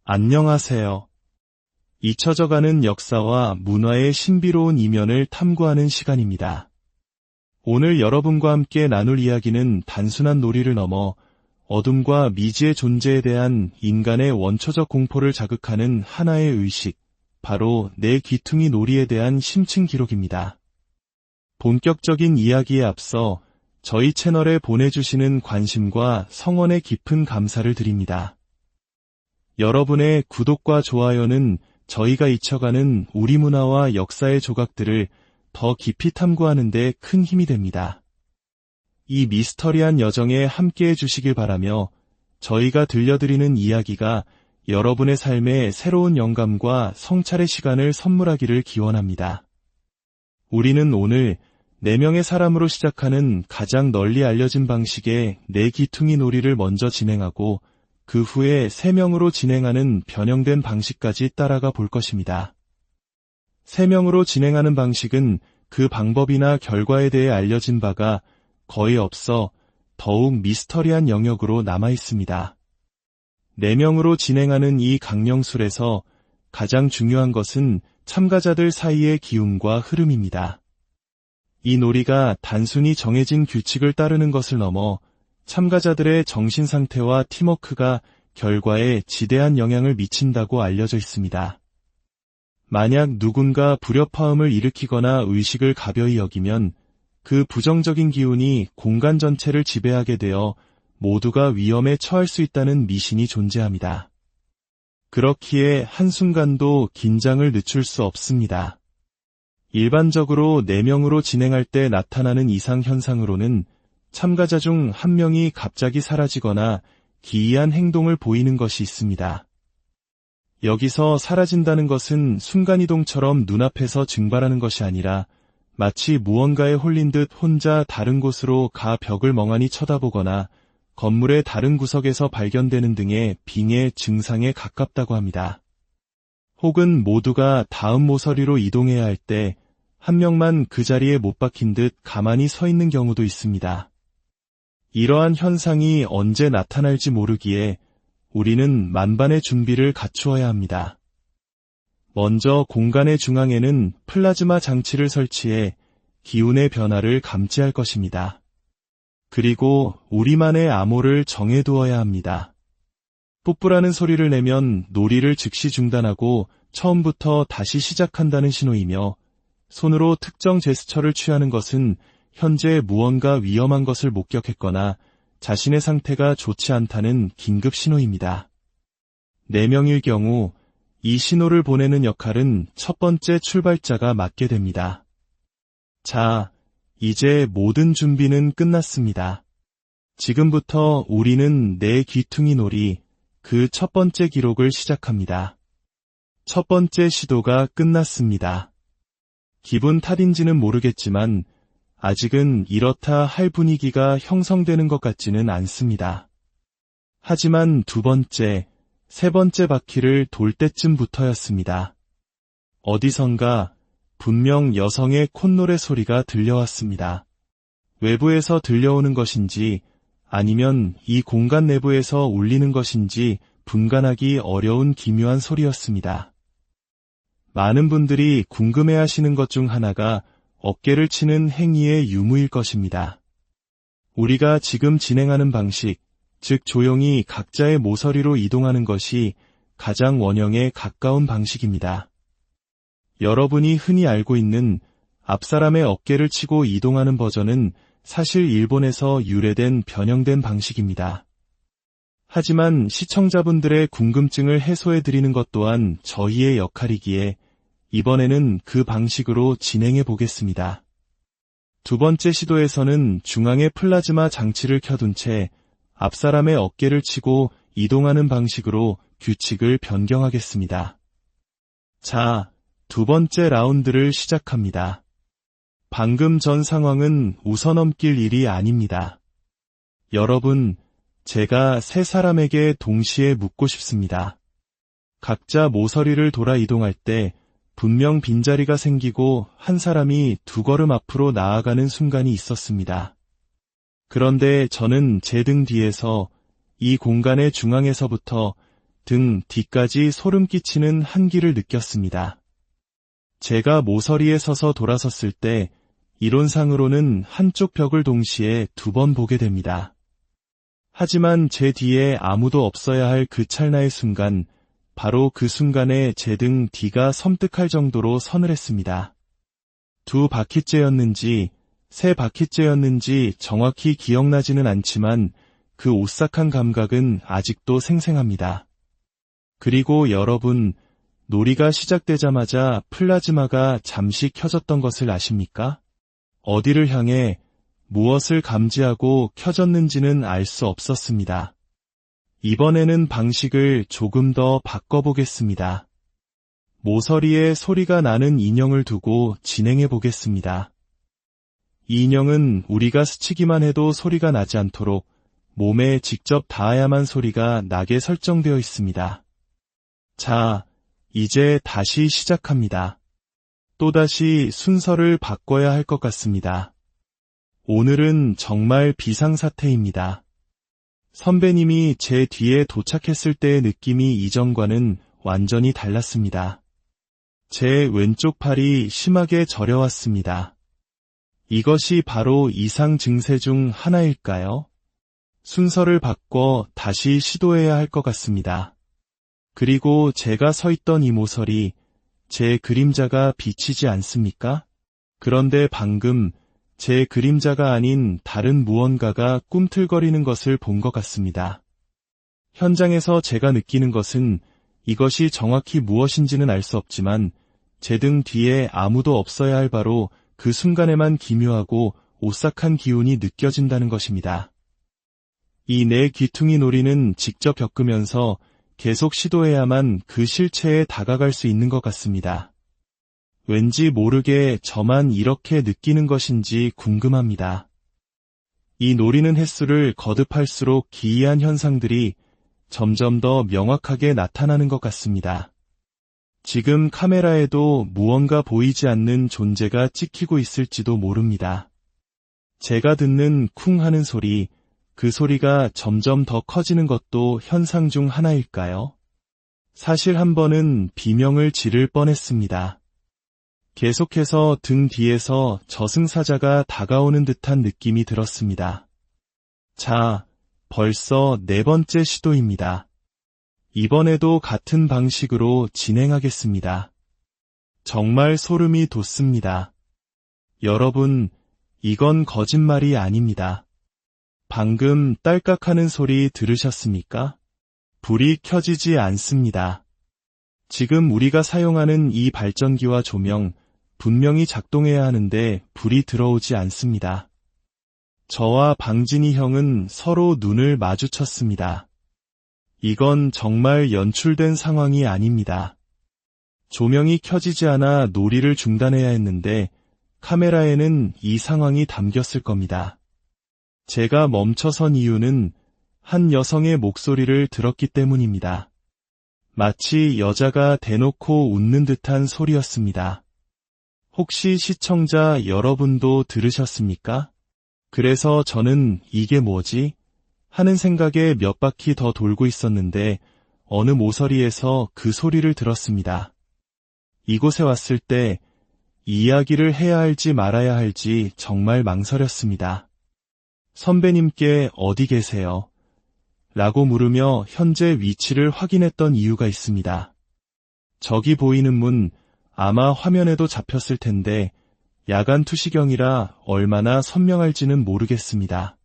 안녕하세요. 잊혀져가는 역사와 문화의 신비로운 이면을 탐구하는 시간입니다. 오늘 여러분과 함께 나눌 이야기는 단순한 놀이를 넘어 어둠과 미지의 존재에 대한 인간의 원초적 공포를 자극하는 하나의 의식, 바로 내 귀퉁이 놀이에 대한 심층 기록입니다. 본격적인 이야기에 앞서 저희 채널에 보내주시는 관심과 성원에 깊은 감사를 드립니다. 여러분의 구독과 좋아요는 저희가 잊혀가는 우리 문화와 역사의 조각들을 더 깊이 탐구하는 데 큰 힘이 됩니다. 이 미스터리한 여정에 함께해 주시길 바라며 저희가 들려드리는 이야기가 여러분의 삶에 새로운 영감과 성찰의 시간을 선물하기를 기원합니다. 우리는 오늘 4명의 사람으로 시작하는 가장 널리 알려진 방식의 내 귀퉁이 놀이를 먼저 진행하고 그 후에 3명으로 진행하는 변형된 방식까지 따라가 볼 것입니다. 3명으로 진행하는 방식은 그 방법이나 결과에 대해 알려진 바가 거의 없어 더욱 미스터리한 영역으로 남아 있습니다. 4명으로 진행하는 이 강령술에서 가장 중요한 것은 참가자들 사이의 기운과 흐름입니다. 이 놀이가 단순히 정해진 규칙을 따르는 것을 넘어 참가자들의 정신 상태와 팀워크가 결과에 지대한 영향을 미친다고 알려져 있습니다. 만약 누군가 불협화음을 일으키거나 의식을 가벼이 여기면 그 부정적인 기운이 공간 전체를 지배하게 되어 모두가 위험에 처할 수 있다는 미신이 존재합니다. 그렇기에 한순간도 긴장을 늦출 수 없습니다. 일반적으로 4명으로 진행할 때 나타나는 이상 현상으로는 참가자 중 1명이 갑자기 사라지거나 기이한 행동을 보이는 것이 있습니다. 여기서 사라진다는 것은 순간이동처럼 눈앞에서 증발하는 것이 아니라 마치 무언가에 홀린 듯 혼자 다른 곳으로 가 벽을 멍하니 쳐다보거나 건물의 다른 구석에서 발견되는 등의 빙의 증상에 가깝다고 합니다. 혹은 모두가 다음 모서리로 이동해야 할 때 1명만 그 자리에 못 박힌 듯 가만히 서 있는 경우도 있습니다. 이러한 현상이 언제 나타날지 모르기에 우리는 만반의 준비를 갖추어야 합니다. 먼저 공간의 중앙에는 플라즈마 장치를 설치해 기운의 변화를 감지할 것입니다. 그리고 우리만의 암호를 정해두어야 합니다. 뿌뿌라는 소리를 내면 놀이를 즉시 중단하고 처음부터 다시 시작한다는 신호이며, 손으로 특정 제스처를 취하는 것은 현재 무언가 위험한 것을 목격했거나 자신의 상태가 좋지 않다는 긴급 신호입니다. 4명일 경우 이 신호를 보내는 역할은 첫 번째 출발자가 맡게 됩니다. 자, 이제 모든 준비는 끝났습니다. 지금부터 우리는 내 귀퉁이 놀이, 그 첫 번째 기록을 시작합니다. 첫 번째 시도가 끝났습니다. 기분 탓인지는 모르겠지만 아직은 이렇다 할 분위기가 형성되는 것 같지는 않습니다. 하지만 2번째, 3번째 바퀴를 돌 때쯤부터였습니다. 어디선가 분명 여성의 콧노래 소리가 들려왔습니다. 외부에서 들려오는 것인지 아니면 이 공간 내부에서 울리는 것인지 분간하기 어려운 기묘한 소리였습니다. 많은 분들이 궁금해하시는 것 중 하나가 어깨를 치는 행위의 유무일 것입니다. 우리가 지금 진행하는 방식, 즉 조용히 각자의 모서리로 이동하는 것이 가장 원형에 가까운 방식입니다. 여러분이 흔히 알고 있는 앞사람의 어깨를 치고 이동하는 버전은 사실 일본에서 유래된 변형된 방식입니다. 하지만 시청자분들의 궁금증을 해소해드리는 것 또한 저희의 역할이기에 이번에는 그 방식으로 진행해 보겠습니다. 2번째 시도에서는 중앙에 플라즈마 장치를 켜둔 채 앞사람의 어깨를 치고 이동하는 방식으로 규칙을 변경하겠습니다. 자, 2번째 라운드를 시작합니다. 방금 전 상황은 웃어넘길 일이 아닙니다. 여러분, 제가 3사람에게 동시에 묻고 싶습니다. 각자 모서리를 돌아 이동할 때 분명 빈자리가 생기고 한 사람이 2걸음 앞으로 나아가는 순간이 있었습니다. 그런데 저는 제 등 뒤에서 이 공간의 중앙에서부터 등 뒤까지 소름 끼치는 한기를 느꼈습니다. 제가 모서리에 서서 돌아섰을 때 이론상으로는 한쪽 벽을 동시에 2번 보게 됩니다. 하지만 제 뒤에 아무도 없어야 할 그 찰나의 순간, 바로 그 순간에 제 등 뒤가 섬뜩할 정도로 서늘했습니다. 2바퀴째였는지 3바퀴째였는지 정확히 기억나지는 않지만 그 오싹한 감각은 아직도 생생합니다. 그리고 여러분, 놀이가 시작되자마자 플라즈마가 잠시 켜졌던 것을 아십니까? 어디를 향해 무엇을 감지하고 켜졌는지는 알 수 없었습니다. 이번에는 방식을 조금 더 바꿔보겠습니다. 모서리에 소리가 나는 인형을 두고 진행해 보겠습니다. 이 인형은 우리가 스치기만 해도 소리가 나지 않도록 몸에 직접 닿아야만 소리가 나게 설정되어 있습니다. 자, 이제 다시 시작합니다. 또다시 순서를 바꿔야 할 것 같습니다. 오늘은 정말 비상사태입니다. 선배님이 제 뒤에 도착했을 때의 느낌이 이전과는 완전히 달랐습니다. 제 왼쪽 팔이 심하게 저려왔습니다. 이것이 바로 이상 증세 중 하나일까요? 순서를 바꿔 다시 시도해야 할 것 같습니다. 그리고 제가 서 있던 이 모서리, 제 그림자가 비치지 않습니까? 그런데 방금 제 그림자가 아닌 다른 무언가가 꿈틀거리는 것을 본 것 같습니다. 현장에서 제가 느끼는 것은 이것이 정확히 무엇인지는 알 수 없지만 제 등 뒤에 아무도 없어야 할 바로 그 순간에만 기묘하고 오싹한 기운이 느껴진다는 것입니다. 이 내 귀퉁이 놀이는 직접 겪으면서 계속 시도해야만 그 실체에 다가갈 수 있는 것 같습니다. 왠지 모르게 저만 이렇게 느끼는 것인지 궁금합니다. 이 노리는 횟수를 거듭할수록 기이한 현상들이 점점 더 명확하게 나타나는 것 같습니다. 지금 카메라에도 무언가 보이지 않는 존재가 찍히고 있을지도 모릅니다. 제가 듣는 쿵 하는 소리, 그 소리가 점점 더 커지는 것도 현상 중 하나일까요? 사실 한 번은 비명을 지를 뻔했습니다. 계속해서 등 뒤에서 저승사자가 다가오는 듯한 느낌이 들었습니다. 자, 벌써 4번째 시도입니다. 이번에도 같은 방식으로 진행하겠습니다. 정말 소름이 돋습니다. 여러분, 이건 거짓말이 아닙니다. 방금 딸깍하는 소리 들으셨습니까? 불이 켜지지 않습니다. 지금 우리가 사용하는 이 발전기와 조명, 분명히 작동해야 하는데 불이 들어오지 않습니다. 저와 방진이 형은 서로 눈을 마주쳤습니다. 이건 정말 연출된 상황이 아닙니다. 조명이 켜지지 않아 놀이를 중단해야 했는데 카메라에는 이 상황이 담겼을 겁니다. 제가 멈춰선 이유는 한 여성의 목소리를 들었기 때문입니다. 마치 여자가 대놓고 웃는 듯한 소리였습니다. 혹시 시청자 여러분도 들으셨습니까? 그래서 저는 이게 뭐지? 하는 생각에 몇 바퀴 더 돌고 있었는데 어느 모서리에서 그 소리를 들었습니다. 이곳에 왔을 때 이야기를 해야 할지 말아야 할지 정말 망설였습니다. 선배님께 어디 계세요? 라고 물으며 현재 위치를 확인했던 이유가 있습니다. 저기 보이는 문, 아마 화면에도 잡혔을 텐데 야간 투시경이라 얼마나 선명할지는 모르겠습니다.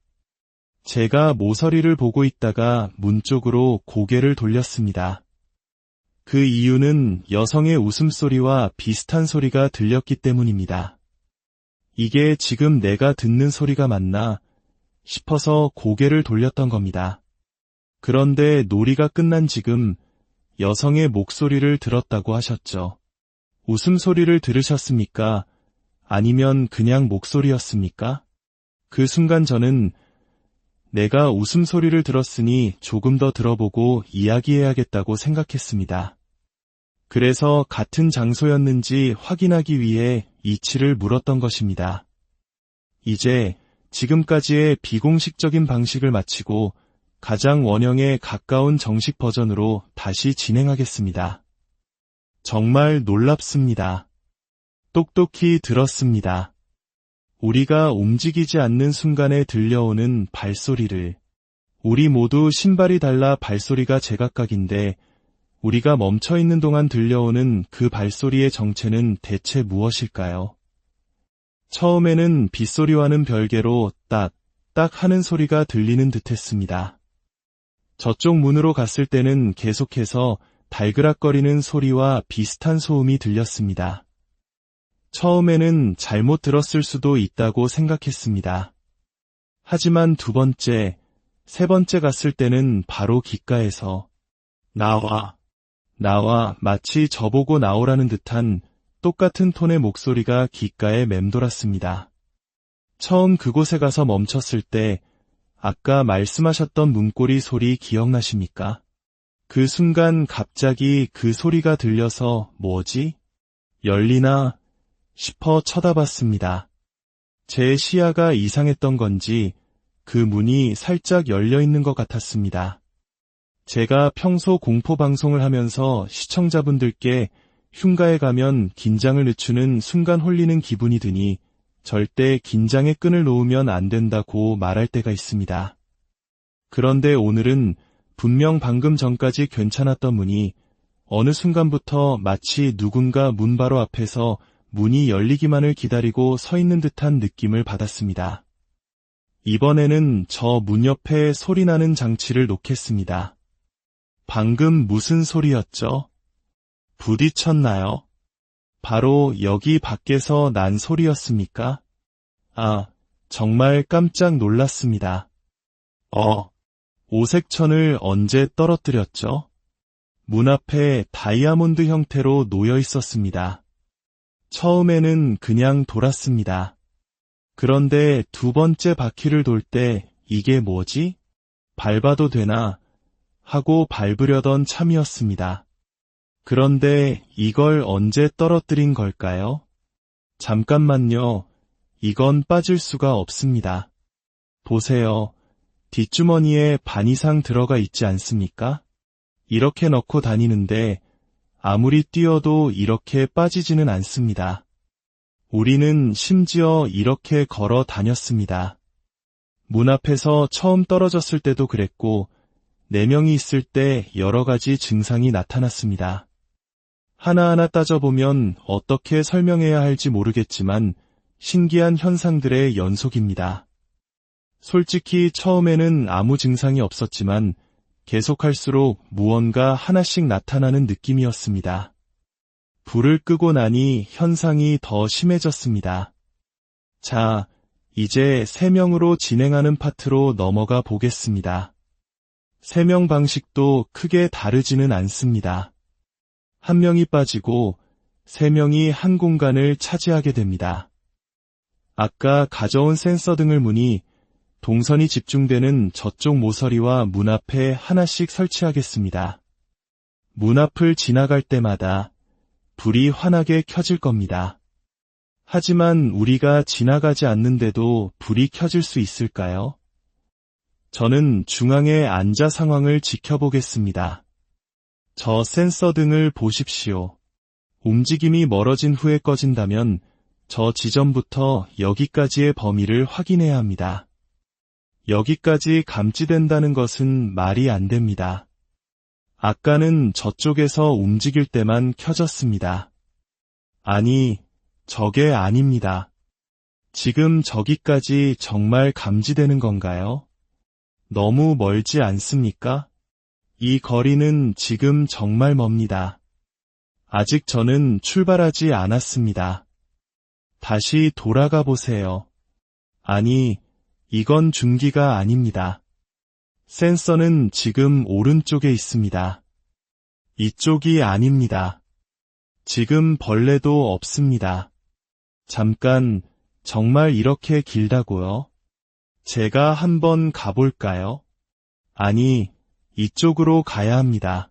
제가 모서리를 보고 있다가 문 쪽으로 고개를 돌렸습니다. 그 이유는 여성의 웃음소리와 비슷한 소리가 들렸기 때문입니다. 이게 지금 내가 듣는 소리가 맞나 싶어서 고개를 돌렸던 겁니다. 그런데 놀이가 끝난 지금 여성의 목소리를 들었다고 하셨죠. 웃음소리를 들으셨습니까? 아니면 그냥 목소리였습니까? 그 순간 저는 내가 웃음소리를 들었으니 조금 더 들어보고 이야기해야겠다고 생각했습니다. 그래서 같은 장소였는지 확인하기 위해 이치를 물었던 것입니다. 이제 지금까지의 비공식적인 방식을 마치고 가장 원형에 가까운 정식 버전으로 다시 진행하겠습니다. 정말 놀랍습니다. 똑똑히 들었습니다. 우리가 움직이지 않는 순간에 들려오는 발소리를, 우리 모두 신발이 달라 발소리가 제각각인데 우리가 멈춰있는 동안 들려오는 그 발소리의 정체는 대체 무엇일까요? 처음에는 빗소리와는 별개로 딱 하는 소리가 들리는 듯했습니다. 저쪽 문으로 갔을 때는 계속해서 달그락거리는 소리와 비슷한 소음이 들렸습니다. 처음에는 잘못 들었을 수도 있다고 생각했습니다. 하지만 두 번째, 세 번째 갔을 때는 바로 귓가에서 나와 마치 저보고 나오라는 듯한 똑같은 톤의 목소리가 귓가에 맴돌았습니다. 처음 그곳에 가서 멈췄을 때 아까 말씀하셨던 문고리 소리 기억나십니까? 그 순간 갑자기 그 소리가 들려서 뭐지? 열리나 싶어 쳐다봤습니다. 제 시야가 이상했던 건지 그 문이 살짝 열려있는 것 같았습니다. 제가 평소 공포 방송을 하면서 시청자분들께 흉가에 가면 긴장을 늦추는 순간 홀리는 기분이 드니 절대 긴장의 끈을 놓으면 안 된다고 말할 때가 있습니다. 그런데 오늘은 분명 방금 전까지 괜찮았던 문이 어느 순간부터 마치 누군가 문 바로 앞에서 문이 열리기만을 기다리고 서 있는 듯한 느낌을 받았습니다. 이번에는 저 문 옆에 소리나는 장치를 놓겠습니다. 방금 무슨 소리였죠? 부딪혔나요? 바로 여기 밖에서 난 소리였습니까? 아, 정말 깜짝 놀랐습니다. 오색천을 언제 떨어뜨렸죠? 문 앞에 다이아몬드 형태로 놓여 있었습니다. 처음에는 그냥 돌았습니다. 그런데 두 번째 바퀴를 돌 때 이게 뭐지? 밟아도 되나? 하고 밟으려던 참이었습니다. 그런데 이걸 언제 떨어뜨린 걸까요? 잠깐만요. 이건 빠질 수가 없습니다. 보세요. 뒷주머니에 반 이상 들어가 있지 않습니까? 이렇게 넣고 다니는데 아무리 뛰어도 이렇게 빠지지는 않습니다. 우리는 심지어 이렇게 걸어 다녔습니다. 문 앞에서 처음 떨어졌을 때도 그랬고 4명이 있을 때 여러 가지 증상이 나타났습니다. 하나하나 따져보면 어떻게 설명해야 할지 모르겠지만 신기한 현상들의 연속입니다. 솔직히 처음에는 아무 증상이 없었지만 계속할수록 무언가 하나씩 나타나는 느낌이었습니다. 불을 끄고 나니 현상이 더 심해졌습니다. 자, 이제 3명으로 진행하는 파트로 넘어가 보겠습니다. 3명 방식도 크게 다르지는 않습니다. 1명이 빠지고 3명이 한 공간을 차지하게 됩니다. 아까 가져온 센서 등을 무니 동선이 집중되는 저쪽 모서리와 문 앞에 하나씩 설치하겠습니다. 문 앞을 지나갈 때마다 불이 환하게 켜질 겁니다. 하지만 우리가 지나가지 않는데도 불이 켜질 수 있을까요? 저는 중앙에 앉아 상황을 지켜보겠습니다. 저 센서 등을 보십시오. 움직임이 멀어진 후에 꺼진다면 저 지점부터 여기까지의 범위를 확인해야 합니다. 여기까지 감지된다는 것은 말이 안 됩니다. 아까는 저쪽에서 움직일 때만 켜졌습니다. 아니, 저게 아닙니다. 지금 저기까지 정말 감지되는 건가요? 너무 멀지 않습니까? 이 거리는 지금 정말 멉니다. 아직 저는 출발하지 않았습니다. 다시 돌아가 보세요. 아니, 이건 중기가 아닙니다. 센서는 지금 오른쪽에 있습니다. 이쪽이 아닙니다. 지금 벌레도 없습니다. 잠깐, 정말 이렇게 길다고요? 제가 한번 가볼까요? 아니, 이쪽으로 가야 합니다.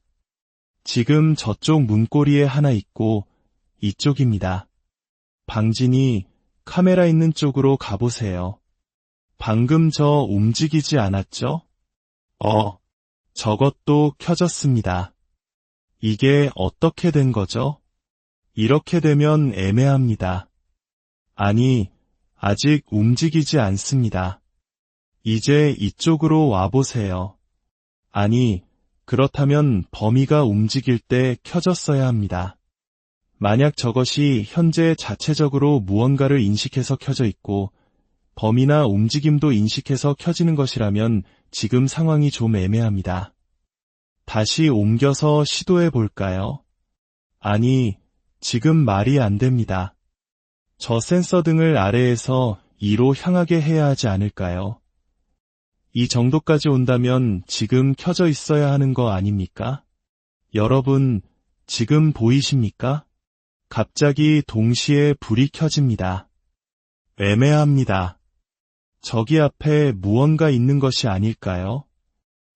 지금 저쪽 문고리에 하나 있고 이쪽입니다. 방진이 카메라 있는 쪽으로 가보세요. 방금 저 움직이지 않았죠? 저것도 켜졌습니다. 이게 어떻게 된 거죠? 이렇게 되면 애매합니다. 아니, 아직 움직이지 않습니다. 이제 이쪽으로 와보세요. 아니, 그렇다면 범위가 움직일 때 켜졌어야 합니다. 만약 저것이 현재 자체적으로 무언가를 인식해서 켜져 있고 범위나 움직임도 인식해서 켜지는 것이라면 지금 상황이 좀 애매합니다. 다시 옮겨서 시도해 볼까요? 아니, 지금 말이 안 됩니다. 저 센서 등을 아래에서 2로 향하게 해야 하지 않을까요? 이 정도까지 온다면 지금 켜져 있어야 하는 거 아닙니까? 여러분, 지금 보이십니까? 갑자기 동시에 불이 켜집니다. 애매합니다. 저기 앞에 무언가 있는 것이 아닐까요?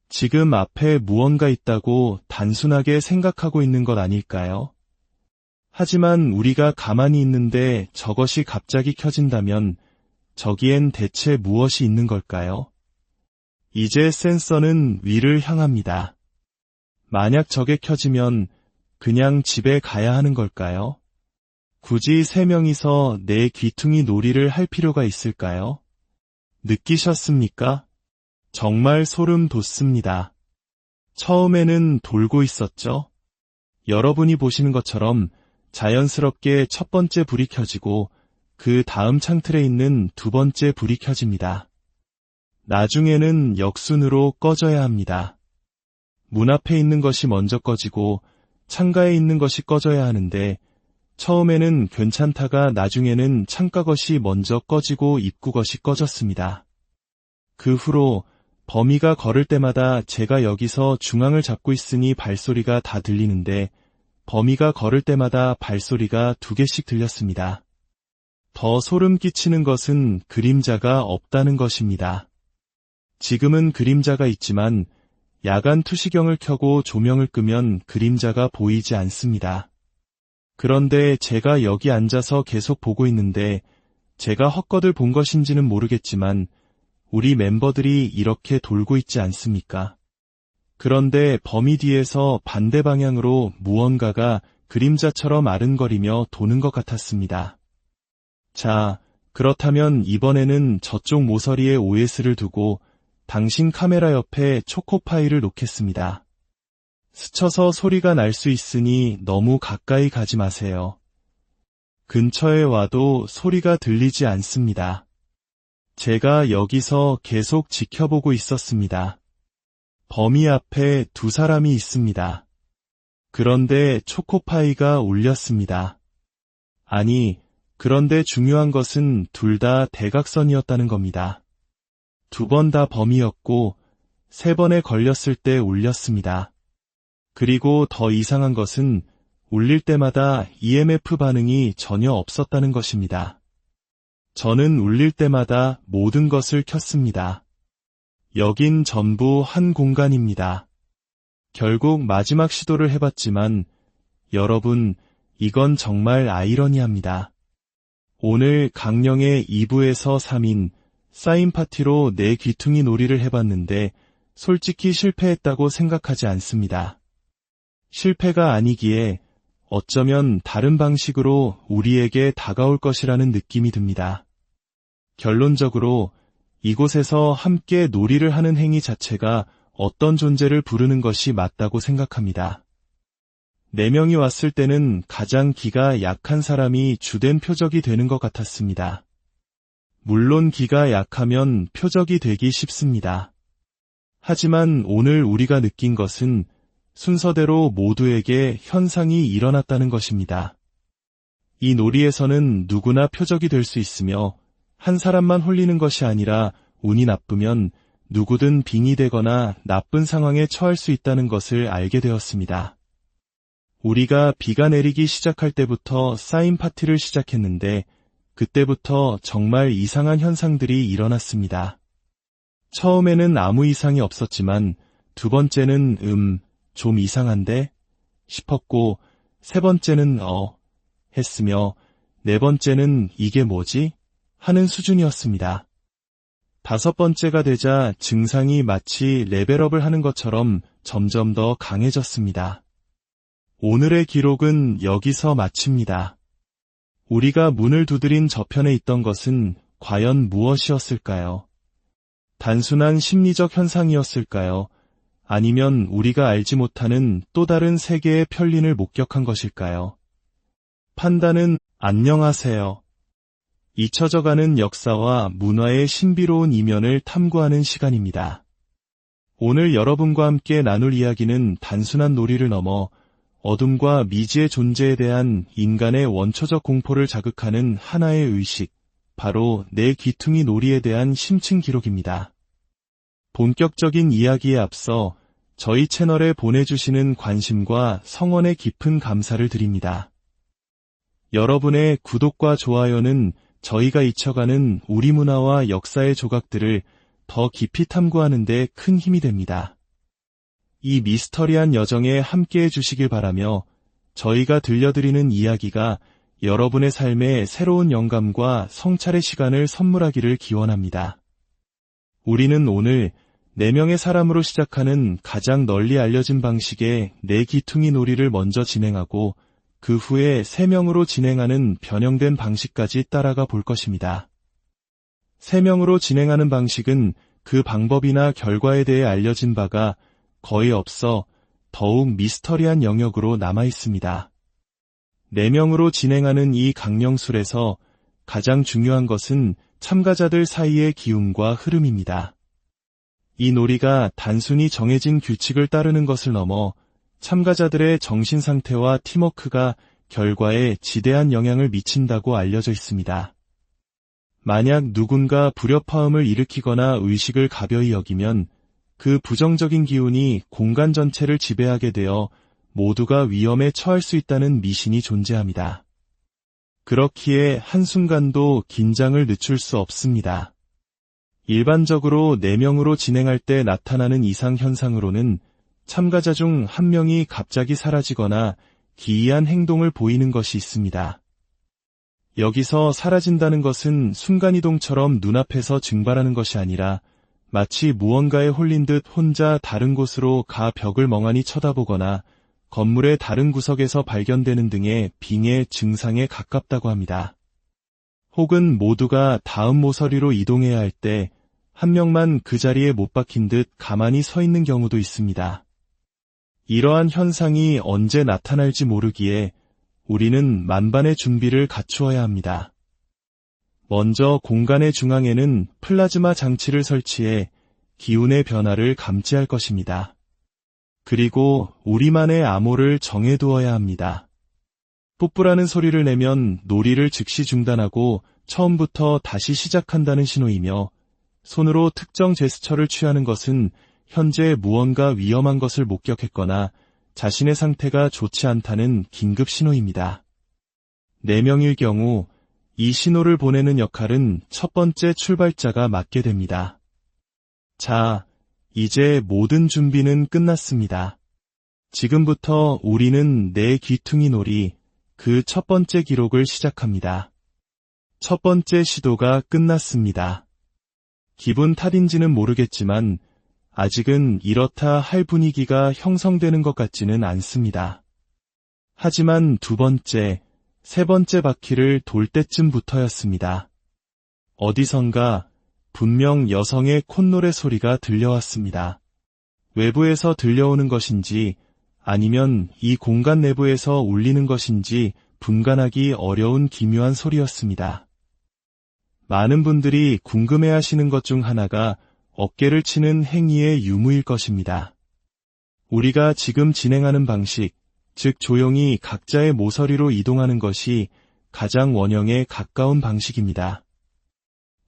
지금 앞에 무언가 있다고 단순하게 생각하고 있는 것 아닐까요? 하지만 우리가 가만히 있는데 저것이 갑자기 켜진다면 저기엔 대체 무엇이 있는 걸까요? 이제 센서는 위를 향합니다. 만약 저게 켜지면 그냥 집에 가야 하는 걸까요? 굳이 3명이서 내 귀퉁이 놀이를 할 필요가 있을까요? 느끼셨습니까? 정말 소름 돋습니다. 처음에는 돌고 있었죠? 여러분이 보시는 것처럼 자연스럽게 첫 번째 불이 켜지고 그 다음 창틀에 있는 두 번째 불이 켜집니다. 나중에는 역순으로 꺼져야 합니다. 문 앞에 있는 것이 먼저 꺼지고 창가에 있는 것이 꺼져야 하는데 처음에는 괜찮다가 나중에는 창가 것이 먼저 꺼지고 입구 것이 꺼졌습니다. 그 후로 범이가 걸을 때마다 제가 여기서 중앙을 잡고 있으니 발소리가 다 들리는데 범이가 걸을 때마다 발소리가 2개씩 들렸습니다. 더 소름 끼치는 것은 그림자가 없다는 것입니다. 지금은 그림자가 있지만 야간 투시경을 켜고 조명을 끄면 그림자가 보이지 않습니다. 그런데 제가 여기 앉아서 계속 보고 있는데 제가 헛것을 본 것인지는 모르겠지만 우리 멤버들이 이렇게 돌고 있지 않습니까? 그런데 범위 뒤에서 반대 방향으로 무언가가 그림자처럼 아른거리며 도는 것 같았습니다. 자, 그렇다면 이번에는 저쪽 모서리에 OS를 두고 당신 카메라 옆에 초코파이를 놓겠습니다. 스쳐서 소리가 날 수 있으니 너무 가까이 가지 마세요. 근처에 와도 소리가 들리지 않습니다. 제가 여기서 계속 지켜보고 있었습니다. 범위 앞에 2사람이 있습니다. 그런데 초코파이가 울렸습니다. 아니, 그런데 중요한 것은 둘 다 대각선이었다는 겁니다. 2번 다 범위였고 3번에 걸렸을 때 울렸습니다. 그리고 더 이상한 것은 울릴 때마다 EMF 반응이 전혀 없었다는 것입니다. 저는 울릴 때마다 모든 것을 켰습니다. 여긴 전부 한 공간입니다. 결국 마지막 시도를 해봤지만 여러분, 이건 정말 아이러니합니다. 오늘 강령의 2부에서 3인 사인 파티로 내 귀퉁이 놀이를 해봤는데 솔직히 실패했다고 생각하지 않습니다. 실패가 아니기에 어쩌면 다른 방식으로 우리에게 다가올 것이라는 느낌이 듭니다. 결론적으로 이곳에서 함께 놀이를 하는 행위 자체가 어떤 존재를 부르는 것이 맞다고 생각합니다. 4명이 왔을 때는 가장 기가 약한 사람이 주된 표적이 되는 것 같았습니다. 물론 기가 약하면 표적이 되기 쉽습니다. 하지만 오늘 우리가 느낀 것은 순서대로 모두에게 현상이 일어났다는 것입니다. 이 놀이에서는 누구나 표적이 될 수 있으며 한 사람만 홀리는 것이 아니라 운이 나쁘면 누구든 빙이 되거나 나쁜 상황에 처할 수 있다는 것을 알게 되었습니다. 우리가 비가 내리기 시작할 때부터 사인 파티를 시작했는데 그때부터 정말 이상한 현상들이 일어났습니다. 처음에는 아무 이상이 없었지만 2번째는 좀 이상한데? 싶었고 3번째는 했으며 4번째는 이게 뭐지? 하는 수준이었습니다. 5번째가 되자 증상이 마치 레벨업을 하는 것처럼 점점 더 강해졌습니다. 오늘의 기록은 여기서 마칩니다. 우리가 문을 두드린 저편에 있던 것은 과연 무엇이었을까요? 단순한 심리적 현상이었을까요? 아니면 우리가 알지 못하는 또 다른 세계의 편린을 목격한 것일까요? 판단은 안녕하세요. 잊혀져가는 역사와 문화의 신비로운 이면을 탐구하는 시간입니다. 오늘 여러분과 함께 나눌 이야기는 단순한 놀이를 넘어 어둠과 미지의 존재에 대한 인간의 원초적 공포를 자극하는 하나의 의식, 바로 내 귀퉁이 놀이에 대한 심층 기록입니다. 본격적인 이야기에 앞서 저희 채널에 보내주시는 관심과 성원의 깊은 감사를 드립니다. 여러분의 구독과 좋아요는 저희가 잊혀가는 우리 문화와 역사의 조각들을 더 깊이 탐구하는 데 큰 힘이 됩니다. 이 미스터리한 여정에 함께해 주시길 바라며 저희가 들려드리는 이야기가 여러분의 삶에 새로운 영감과 성찰의 시간을 선물하기를 기원합니다. 우리는 오늘 4명의 사람으로 시작하는 가장 널리 알려진 방식의 내 귀퉁이 놀이를 먼저 진행하고 그 후에 3명으로 진행하는 변형된 방식까지 따라가 볼 것입니다. 3명으로 진행하는 방식은 그 방법이나 결과에 대해 알려진 바가 거의 없어 더욱 미스터리한 영역으로 남아 있습니다. 4명으로 진행하는 이 강령술에서 가장 중요한 것은 참가자들 사이의 기운과 흐름입니다. 이 놀이가 단순히 정해진 규칙을 따르는 것을 넘어 참가자들의 정신 상태와 팀워크가 결과에 지대한 영향을 미친다고 알려져 있습니다. 만약 누군가 불협화음을 일으키거나 의식을 가벼이 여기면 그 부정적인 기운이 공간 전체를 지배하게 되어 모두가 위험에 처할 수 있다는 미신이 존재합니다. 그렇기에 한순간도 긴장을 늦출 수 없습니다. 일반적으로 4명으로 진행할 때 나타나는 이상 현상으로는 참가자 중 1명이 갑자기 사라지거나 기이한 행동을 보이는 것이 있습니다. 여기서 사라진다는 것은 순간이동처럼 눈앞에서 증발하는 것이 아니라 마치 무언가에 홀린 듯 혼자 다른 곳으로 가 벽을 멍하니 쳐다보거나 건물의 다른 구석에서 발견되는 등의 빙의 증상에 가깝다고 합니다. 혹은 모두가 다음 모서리로 이동해야 할 때 1명만 그 자리에 못 박힌 듯 가만히 서 있는 경우도 있습니다. 이러한 현상이 언제 나타날지 모르기에 우리는 만반의 준비를 갖추어야 합니다. 먼저 공간의 중앙에는 플라즈마 장치를 설치해 기운의 변화를 감지할 것입니다. 그리고 우리만의 암호를 정해두어야 합니다. 뽀뽀라는 소리를 내면 놀이를 즉시 중단하고 처음부터 다시 시작한다는 신호이며, 손으로 특정 제스처를 취하는 것은 현재 무언가 위험한 것을 목격했거나 자신의 상태가 좋지 않다는 긴급 신호입니다. 4명일 경우 이 신호를 보내는 역할은 첫 번째 출발자가 맡게 됩니다. 자, 이제 모든 준비는 끝났습니다. 지금부터 우리는 내 귀퉁이 놀이, 그 첫 번째 기록을 시작합니다. 첫 번째 시도가 끝났습니다. 기분 탓인지는 모르겠지만 아직은 이렇다 할 분위기가 형성되는 것 같지는 않습니다. 하지만 2번째, 3번째 바퀴를 돌 때쯤부터였습니다. 어디선가 분명 여성의 콧노래 소리가 들려왔습니다. 외부에서 들려오는 것인지 아니면 이 공간 내부에서 울리는 것인지 분간하기 어려운 기묘한 소리였습니다. 많은 분들이 궁금해하시는 것 중 하나가 어깨를 치는 행위의 유무일 것입니다. 우리가 지금 진행하는 방식, 즉 조용히 각자의 모서리로 이동하는 것이 가장 원형에 가까운 방식입니다.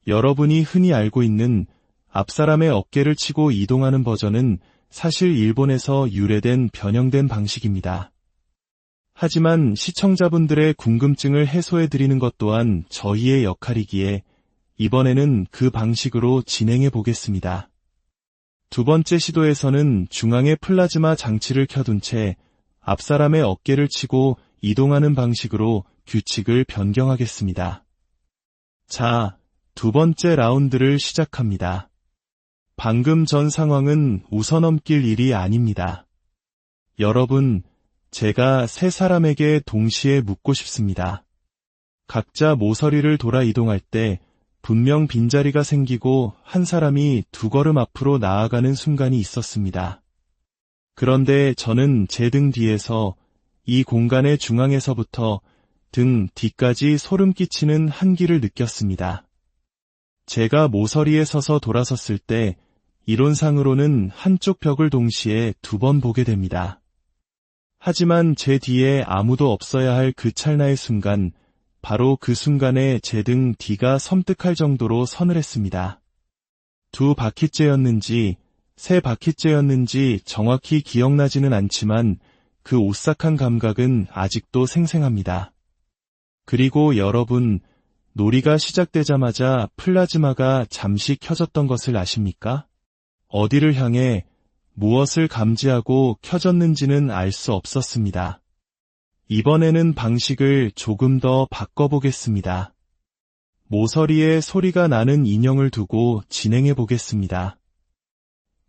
여러분이 흔히 알고 있는 앞사람의 어깨를 치고 이동하는 버전은 사실 일본에서 유래된 변형된 방식입니다. 하지만 시청자분들의 궁금증을 해소해드리는 것 또한 저희의 역할이기에 이번에는 그 방식으로 진행해 보겠습니다. 2번째 시도에서는 중앙에 플라즈마 장치를 켜둔 채 앞사람의 어깨를 치고 이동하는 방식으로 규칙을 변경하겠습니다. 자, 두 번째 라운드를 시작합니다. 방금 전 상황은 웃어넘길 일이 아닙니다. 여러분, 제가 세 사람에게 동시에 묻고 싶습니다. 각자 모서리를 돌아 이동할 때 분명 빈자리가 생기고 한 사람이 두 걸음 앞으로 나아가는 순간이 있었습니다. 그런데 저는 제 등 뒤에서 이 공간의 중앙에서부터 등 뒤까지 소름 끼치는 한기를 느꼈습니다. 제가 모서리에 서서 돌아섰을 때 이론상으로는 한쪽 벽을 동시에 두 번 보게 됩니다. 하지만 제 뒤에 아무도 없어야 할 그 찰나의 순간, 바로 그 순간에 제 등 뒤가 섬뜩할 정도로 서늘했습니다. 두 바퀴째였는지 세 바퀴째였는지 정확히 기억나지는 않지만 그 오싹한 감각은 아직도 생생합니다. 그리고 여러분, 놀이가 시작되자마자 플라즈마가 잠시 켜졌던 것을 아십니까? 어디를 향해 무엇을 감지하고 켜졌는지는 알 수 없었습니다. 이번에는 방식을 조금 더 바꿔보겠습니다. 모서리에 소리가 나는 인형을 두고 진행해 보겠습니다.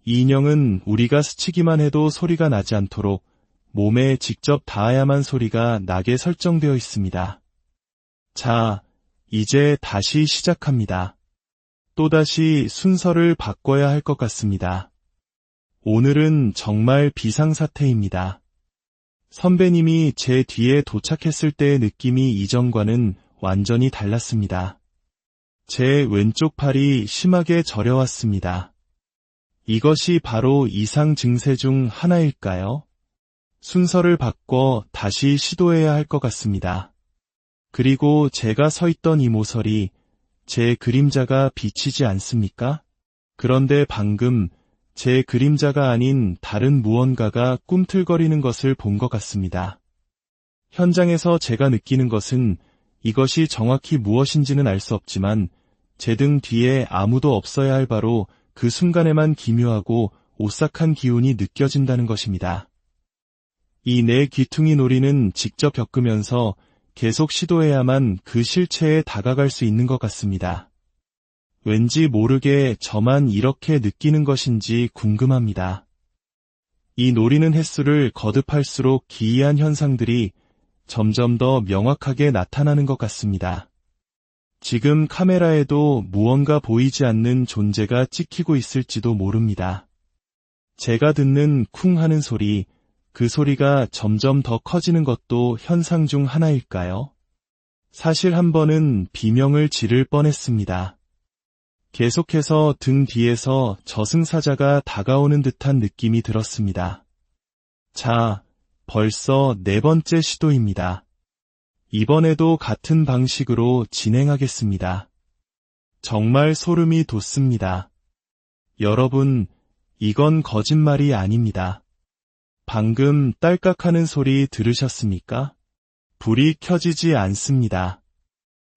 이 인형은 우리가 스치기만 해도 소리가 나지 않도록 몸에 직접 닿아야만 소리가 나게 설정되어 있습니다. 자, 이제 다시 시작합니다. 또다시 순서를 바꿔야 할 것 같습니다. 오늘은 정말 비상사태입니다. 선배님이 제 뒤에 도착했을 때의 느낌이 이전과는 완전히 달랐습니다. 제 왼쪽 팔이 심하게 저려왔습니다. 이것이 바로 이상 증세 중 하나일까요? 순서를 바꿔 다시 시도해야 할 것 같습니다. 그리고 제가 서 있던 이 모서리, 제 그림자가 비치지 않습니까? 그런데 방금 제 그림자가 아닌 다른 무언가가 꿈틀거리는 것을 본 것 같습니다. 현장에서 제가 느끼는 것은 이것이 정확히 무엇인지는 알 수 없지만 제 등 뒤에 아무도 없어야 할 바로 그 순간에만 기묘하고 오싹한 기운이 느껴진다는 것입니다. 이 내 귀퉁이 놀이는 직접 겪으면서 계속 시도해야만 그 실체에 다가갈 수 있는 것 같습니다. 왠지 모르게 저만 이렇게 느끼는 것인지 궁금합니다. 이 노리는 횟수를 거듭할수록 기이한 현상들이 점점 더 명확하게 나타나는 것 같습니다. 지금 카메라에도 무언가 보이지 않는 존재가 찍히고 있을지도 모릅니다. 제가 듣는 쿵 하는 소리, 그 소리가 점점 더 커지는 것도 현상 중 하나일까요? 사실 한 번은 비명을 지를 뻔했습니다. 계속해서 등 뒤에서 저승사자가 다가오는 듯한 느낌이 들었습니다. 자, 벌써 네 번째 시도입니다. 이번에도 같은 방식으로 진행하겠습니다. 정말 소름이 돋습니다. 여러분, 이건 거짓말이 아닙니다. 방금 딸깍하는 소리 들으셨습니까? 불이 켜지지 않습니다.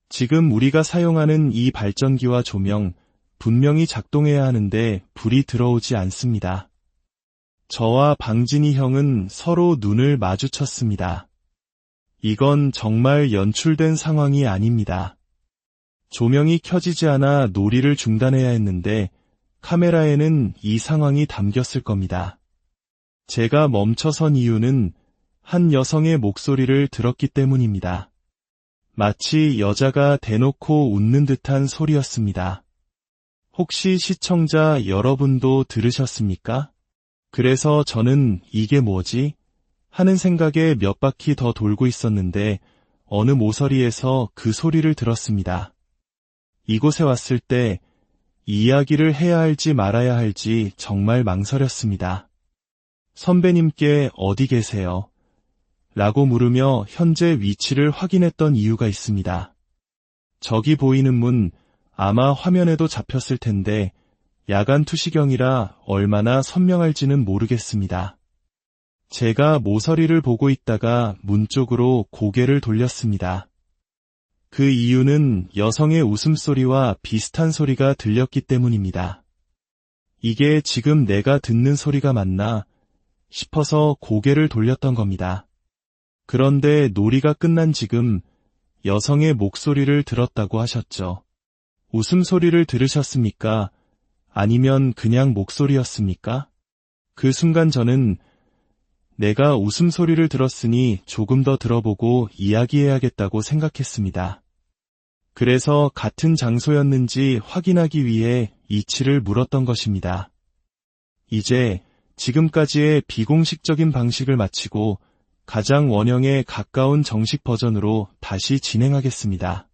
지금 우리가 사용하는 이 발전기와 조명, 분명히 작동해야 하는데 불이 들어오지 않습니다. 저와 방진이 형은 서로 눈을 마주쳤습니다. 이건 정말 연출된 상황이 아닙니다. 조명이 켜지지 않아 놀이를 중단해야 했는데 카메라에는 이 상황이 담겼을 겁니다. 제가 멈춰선 이유는 한 여성의 목소리를 들었기 때문입니다. 마치 여자가 대놓고 웃는 듯한 소리였습니다. 혹시 시청자 여러분도 들으셨습니까? 그래서 저는 이게 뭐지? 하는 생각에 몇 바퀴 더 돌고 있었는데 어느 모서리에서 그 소리를 들었습니다. 이곳에 왔을 때 이야기를 해야 할지 말아야 할지 정말 망설였습니다. 선배님께 어디 계세요? 라고 물으며 현재 위치를 확인했던 이유가 있습니다. 저기 보이는 문, 아마 화면에도 잡혔을 텐데 야간 투시경이라 얼마나 선명할지는 모르겠습니다. 제가 모서리를 보고 있다가 문 쪽으로 고개를 돌렸습니다. 그 이유는 여성의 웃음소리와 비슷한 소리가 들렸기 때문입니다. 이게 지금 내가 듣는 소리가 맞나 싶어서 고개를 돌렸던 겁니다. 그런데 놀이가 끝난 지금 여성의 목소리를 들었다고 하셨죠. 웃음소리를 들으셨습니까? 아니면 그냥 목소리였습니까? 그 순간 저는 내가 웃음소리를 들었으니 조금 더 들어보고 이야기해야겠다고 생각했습니다. 그래서 같은 장소였는지 확인하기 위해 이치를 물었던 것입니다. 이제 지금까지의 비공식적인 방식을 마치고 가장 원형에 가까운 정식 버전으로 다시 진행하겠습니다.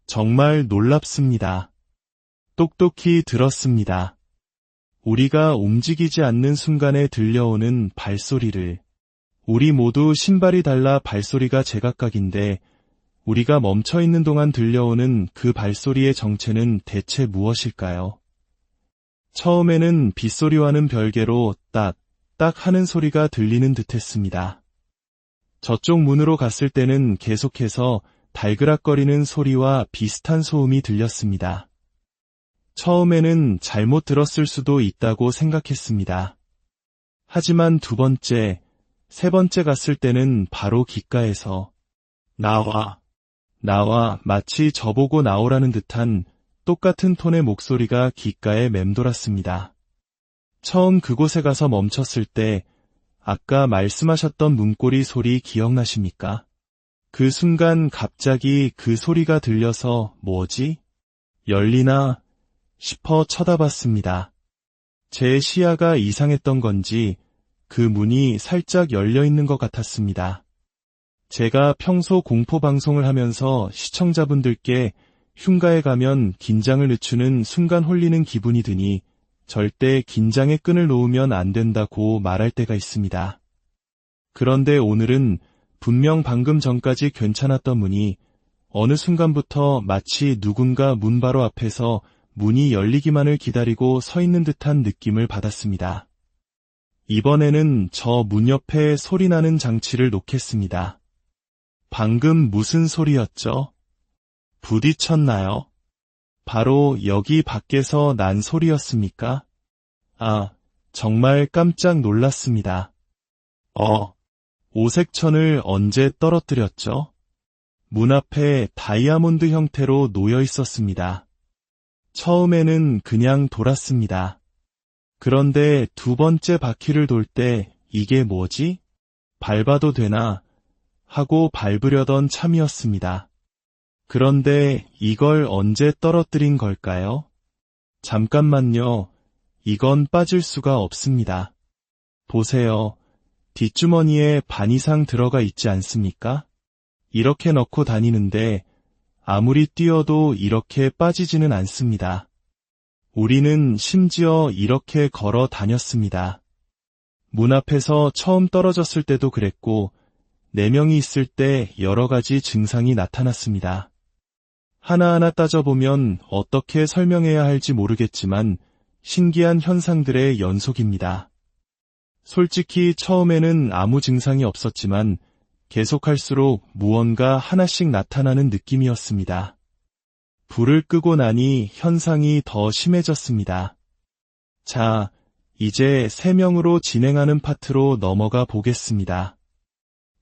정말 놀랍습니다. 똑똑히 들었습니다. 우리가 움직이지 않는 순간에 들려오는 발소리를. 우리 모두 신발이 달라 발소리가 제각각인데 우리가 멈춰있는 동안 들려오는 그 발소리의 정체는 대체 무엇일까요? 처음에는 빗소리와는 별개로 딱 하는 소리가 들리는 듯했습니다. 저쪽 문으로 갔을 때는 계속해서 달그락거리는 소리와 비슷한 소음이 들렸습니다. 처음에는 잘못 들었을 수도 있다고 생각했습니다. 하지만 두 번째, 세 번째 갔을 때는 바로 귓가에서 나와 마치 저보고 나오라는 듯한 똑같은 톤의 목소리가 귓가에 맴돌았습니다. 처음 그곳에 가서 멈췄을 때 아까 말씀하셨던 문고리 소리 기억나십니까? 그 순간 갑자기 그 소리가 들려서 뭐지? 열리나 싶어 쳐다봤습니다. 제 시야가 이상했던 건지 그 문이 살짝 열려있는 것 같았습니다. 제가 평소 공포방송을 하면서 시청자분들께 흉가에 가면 긴장을 늦추는 순간 홀리는 기분이 드니 절대 긴장의 끈을 놓으면 안 된다고 말할 때가 있습니다. 그런데 오늘은 분명 방금 전까지 괜찮았던 문이 어느 순간부터 마치 누군가 문 바로 앞에서 문이 열리기만을 기다리고 서 있는 듯한 느낌을 받았습니다. 이번에는 저 문 옆에 소리나는 장치를 놓겠습니다. 방금 무슨 소리였죠? 부딪혔나요? 바로 여기 밖에서 난 소리였습니까? 아, 정말 깜짝 놀랐습니다. 오색천을 언제 떨어뜨렸죠? 문 앞에 다이아몬드 형태로 놓여 있었습니다. 처음에는 그냥 돌았습니다. 그런데 두 번째 바퀴를 돌 때 이게 뭐지? 밟아도 되나? 하고 밟으려던 참이었습니다. 그런데 이걸 언제 떨어뜨린 걸까요? 잠깐만요. 이건 빠질 수가 없습니다. 보세요. 뒷주머니에 반 이상 들어가 있지 않습니까? 이렇게 넣고 다니는데 아무리 뛰어도 이렇게 빠지지는 않습니다. 우리는 심지어 이렇게 걸어 다녔습니다. 문 앞에서 처음 떨어졌을 때도 그랬고 4명이 있을 때 여러 가지 증상이 나타났습니다. 하나하나 따져보면 어떻게 설명해야 할지 모르겠지만 신기한 현상들의 연속입니다. 솔직히 처음에는 아무 증상이 없었지만 계속할수록 무언가 하나씩 나타나는 느낌이었습니다. 불을 끄고 나니 현상이 더 심해졌습니다. 자, 이제 3명으로 진행하는 파트로 넘어가 보겠습니다.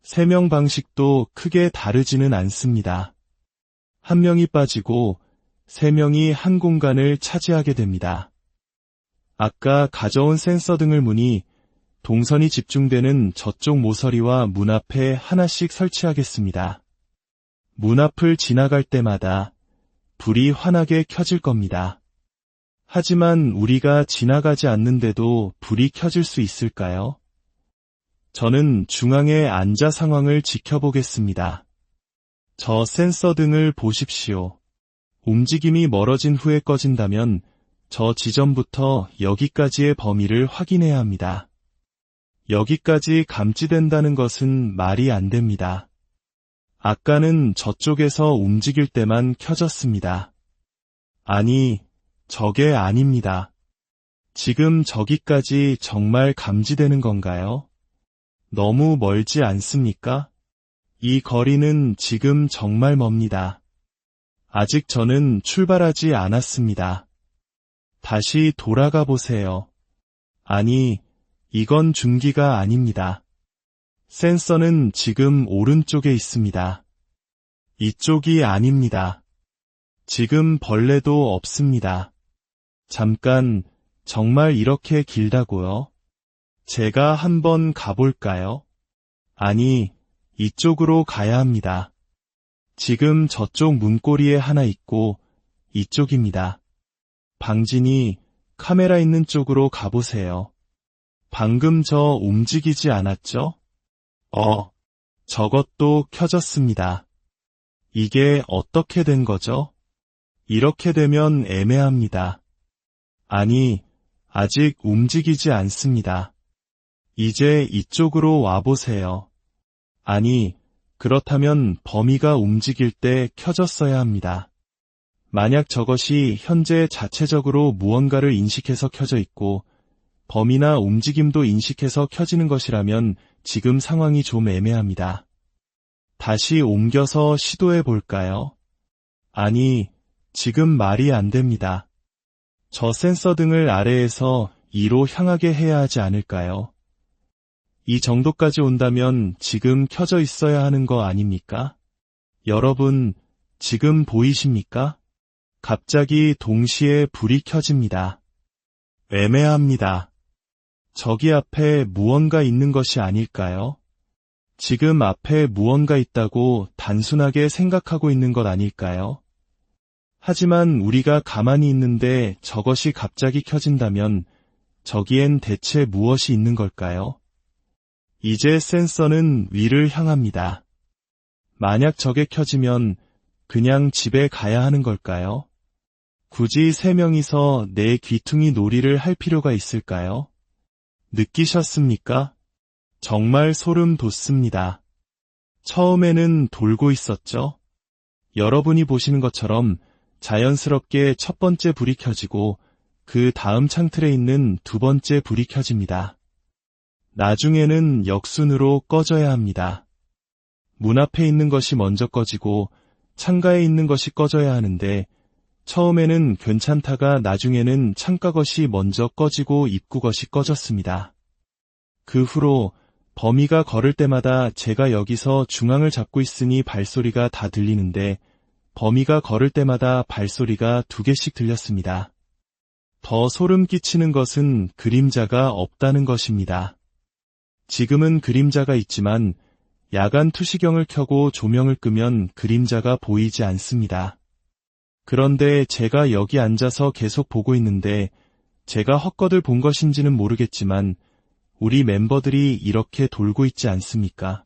3명 방식도 크게 다르지는 않습니다. 1명이 빠지고 3명이 한 공간을 차지하게 됩니다. 아까 가져온 센서 등을 문이 동선이 집중되는 저쪽 모서리와 문 앞에 하나씩 설치하겠습니다. 문 앞을 지나갈 때마다 불이 환하게 켜질 겁니다. 하지만 우리가 지나가지 않는데도 불이 켜질 수 있을까요? 저는 중앙에 앉아 상황을 지켜보겠습니다. 저 센서 등을 보십시오. 움직임이 멀어진 후에 꺼진다면 저 지점부터 여기까지의 범위를 확인해야 합니다. 여기까지 감지된다는 것은 말이 안 됩니다. 아까는 저쪽에서 움직일 때만 켜졌습니다. 아니, 저게 아닙니다. 지금 저기까지 정말 감지되는 건가요? 너무 멀지 않습니까? 이 거리는 지금 정말 멉니다. 아직 저는 출발하지 않았습니다. 다시 돌아가 보세요. 아니, 이건 중기가 아닙니다. 센서는 지금 오른쪽에 있습니다. 이쪽이 아닙니다. 지금 벌레도 없습니다. 잠깐, 정말 이렇게 길다고요? 제가 한번 가볼까요? 아니, 이쪽으로 가야 합니다. 지금 저쪽 문고리에 하나 있고, 이쪽입니다. 방진이 카메라 있는 쪽으로 가보세요. 방금 저 움직이지 않았죠? 저것도 켜졌습니다. 이게 어떻게 된 거죠? 이렇게 되면 애매합니다. 아니, 아직 움직이지 않습니다. 이제 이쪽으로 와보세요. 아니, 그렇다면 범위가 움직일 때 켜졌어야 합니다. 만약 저것이 현재 자체적으로 무언가를 인식해서 켜져 있고 범위나 움직임도 인식해서 켜지는 것이라면 지금 상황이 좀 애매합니다. 다시 옮겨서 시도해 볼까요? 아니, 지금 말이 안 됩니다. 저 센서 등을 아래에서 2로 향하게 해야 하지 않을까요? 이 정도까지 온다면 지금 켜져 있어야 하는 거 아닙니까? 여러분, 지금 보이십니까? 갑자기 동시에 불이 켜집니다. 애매합니다. 저기 앞에 무언가 있는 것이 아닐까요? 지금 앞에 무언가 있다고 단순하게 생각하고 있는 것 아닐까요? 하지만 우리가 가만히 있는데 저것이 갑자기 켜진다면 저기엔 대체 무엇이 있는 걸까요? 이제 센서는 위를 향합니다. 만약 저게 켜지면 그냥 집에 가야 하는 걸까요? 굳이 3명이서 내 귀퉁이 놀이를 할 필요가 있을까요? 느끼셨습니까? 정말 소름 돋습니다. 처음에는 돌고 있었죠? 여러분이 보시는 것처럼 자연스럽게 첫 번째 불이 켜지고 그 다음 창틀에 있는 두 번째 불이 켜집니다. 나중에는 역순으로 꺼져야 합니다. 문 앞에 있는 것이 먼저 꺼지고 창가에 있는 것이 꺼져야 하는데 처음에는 괜찮다가 나중에는 창가 것이 먼저 꺼지고 입구 것이 꺼졌습니다. 그 후로 범이가 걸을 때마다 제가 여기서 중앙을 잡고 있으니 발소리가 다 들리는데 범이가 걸을 때마다 발소리가 2개씩 들렸습니다. 더 소름 끼치는 것은 그림자가 없다는 것입니다. 지금은 그림자가 있지만 야간 투시경을 켜고 조명을 끄면 그림자가 보이지 않습니다. 그런데 제가 여기 앉아서 계속 보고 있는데 제가 헛것을 본 것인지는 모르겠지만 우리 멤버들이 이렇게 돌고 있지 않습니까?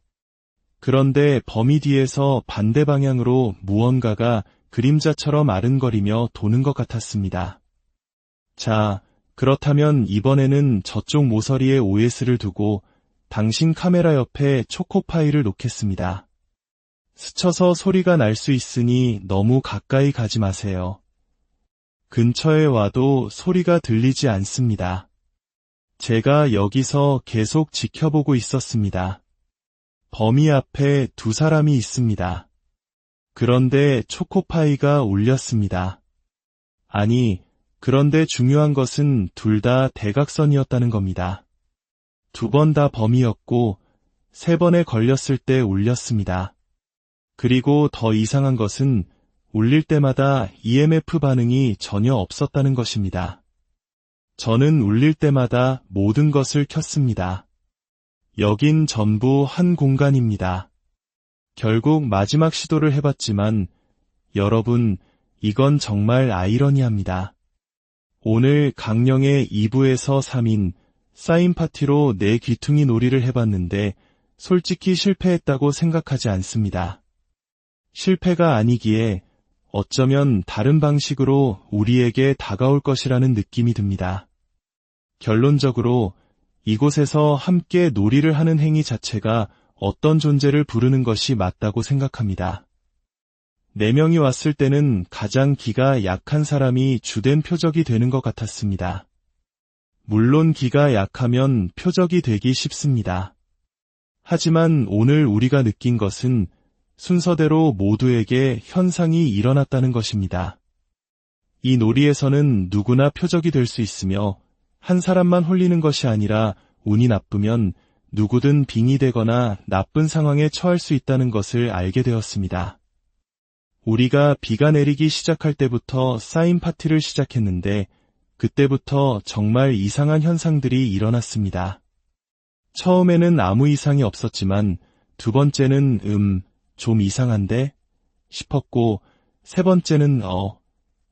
그런데 범위 뒤에서 반대 방향으로 무언가가 그림자처럼 아른거리며 도는 것 같았습니다. 자, 그렇다면 이번에는 저쪽 모서리에 OS를 두고 당신 카메라 옆에 초코파이를 놓겠습니다. 스쳐서 소리가 날 수 있으니 너무 가까이 가지 마세요. 근처에 와도 소리가 들리지 않습니다. 제가 여기서 계속 지켜보고 있었습니다. 범위 앞에 2사람이 있습니다. 그런데 초코파이가 울렸습니다. 아니, 그런데 중요한 것은 둘 다 대각선이었다는 겁니다. 2번 다 범위였고 3번에 걸렸을 때 울렸습니다. 그리고 더 이상한 것은 울릴 때마다 EMF 반응이 전혀 없었다는 것입니다. 저는 울릴 때마다 모든 것을 켰습니다. 여긴 전부 한 공간입니다. 결국 마지막 시도를 해봤지만 여러분, 이건 정말 아이러니합니다. 오늘 강령의 2부에서 3인 사인 파티로 내 귀퉁이 놀이를 해봤는데 솔직히 실패했다고 생각하지 않습니다. 실패가 아니기에 어쩌면 다른 방식으로 우리에게 다가올 것이라는 느낌이 듭니다. 결론적으로 이곳에서 함께 놀이를 하는 행위 자체가 어떤 존재를 부르는 것이 맞다고 생각합니다. 4명이 왔을 때는 가장 기가 약한 사람이 주된 표적이 되는 것 같았습니다. 물론 기가 약하면 표적이 되기 쉽습니다. 하지만 오늘 우리가 느낀 것은 순서대로 모두에게 현상이 일어났다는 것입니다. 이 놀이에서는 누구나 표적이 될 수 있으며 한 사람만 홀리는 것이 아니라 운이 나쁘면 누구든 빙의되거나 나쁜 상황에 처할 수 있다는 것을 알게 되었습니다. 우리가 비가 내리기 시작할 때부터 사인 파티를 시작했는데 그때부터 정말 이상한 현상들이 일어났습니다. 처음에는 아무 이상이 없었지만 두 번째는 좀 이상한데 싶었고 세 번째는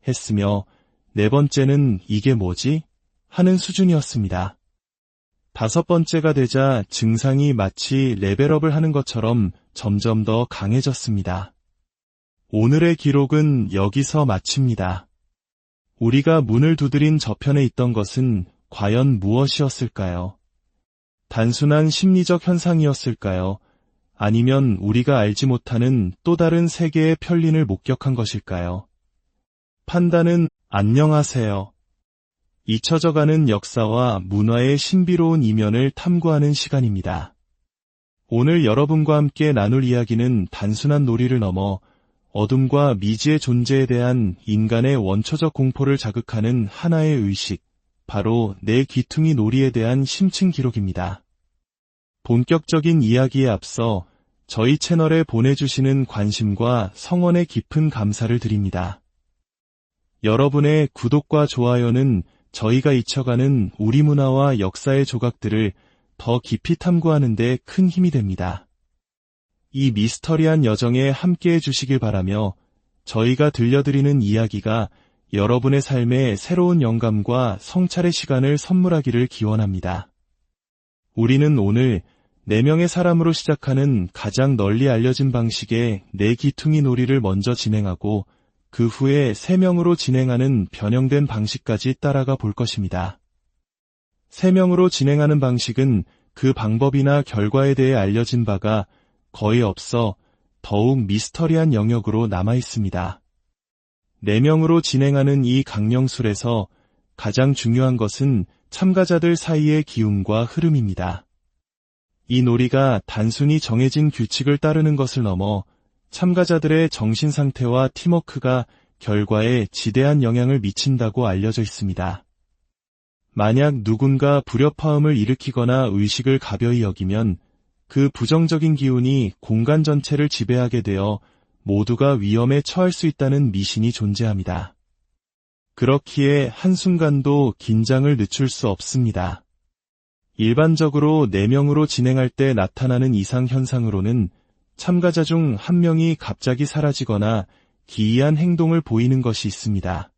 했으며 네 번째는 이게 뭐지? 하는 수준이었습니다. 다섯 번째가 되자 증상이 마치 레벨업을 하는 것처럼 점점 더 강해졌습니다. 오늘의 기록은 여기서 마칩니다. 우리가 문을 두드린 저편에 있던 것은 과연 무엇이었을까요? 단순한 심리적 현상이었을까요? 아니면 우리가 알지 못하는 또 다른 세계의 편린을 목격한 것일까요? 판단은 안녕하세요. 잊혀져가는 역사와 문화의 신비로운 이면을 탐구하는 시간입니다. 오늘 여러분과 함께 나눌 이야기는 단순한 놀이를 넘어 어둠과 미지의 존재에 대한 인간의 원초적 공포를 자극하는 하나의 의식, 바로 내 귀퉁이 놀이에 대한 심층 기록입니다. 본격적인 이야기에 앞서 저희 채널에 보내주시는 관심과 성원에 깊은 감사를 드립니다. 여러분의 구독과 좋아요는 저희가 잊혀가는 우리 문화와 역사의 조각들을 더 깊이 탐구하는 데 큰 힘이 됩니다. 이 미스터리한 여정에 함께해 주시길 바라며 저희가 들려드리는 이야기가 여러분의 삶에 새로운 영감과 성찰의 시간을 선물하기를 기원합니다. 우리는 오늘 4명의 사람으로 시작하는 가장 널리 알려진 방식의 내 귀퉁이 놀이를 먼저 진행하고 그 후에 3명으로 진행하는 변형된 방식까지 따라가 볼 것입니다. 3명으로 진행하는 방식은 그 방법이나 결과에 대해 알려진 바가 거의 없어 더욱 미스터리한 영역으로 남아 있습니다. 4명으로 진행하는 이 강령술에서 가장 중요한 것은 참가자들 사이의 기운과 흐름입니다. 이 놀이가 단순히 정해진 규칙을 따르는 것을 넘어 참가자들의 정신 상태와 팀워크가 결과에 지대한 영향을 미친다고 알려져 있습니다. 만약 누군가 불협화음을 일으키거나 의식을 가벼이 여기면 그 부정적인 기운이 공간 전체를 지배하게 되어 모두가 위험에 처할 수 있다는 미신이 존재합니다. 그렇기에 한순간도 긴장을 늦출 수 없습니다. 일반적으로 4명으로 진행할 때 나타나는 이상 현상으로는 참가자 중 1명이 갑자기 사라지거나 기이한 행동을 보이는 것이 있습니다.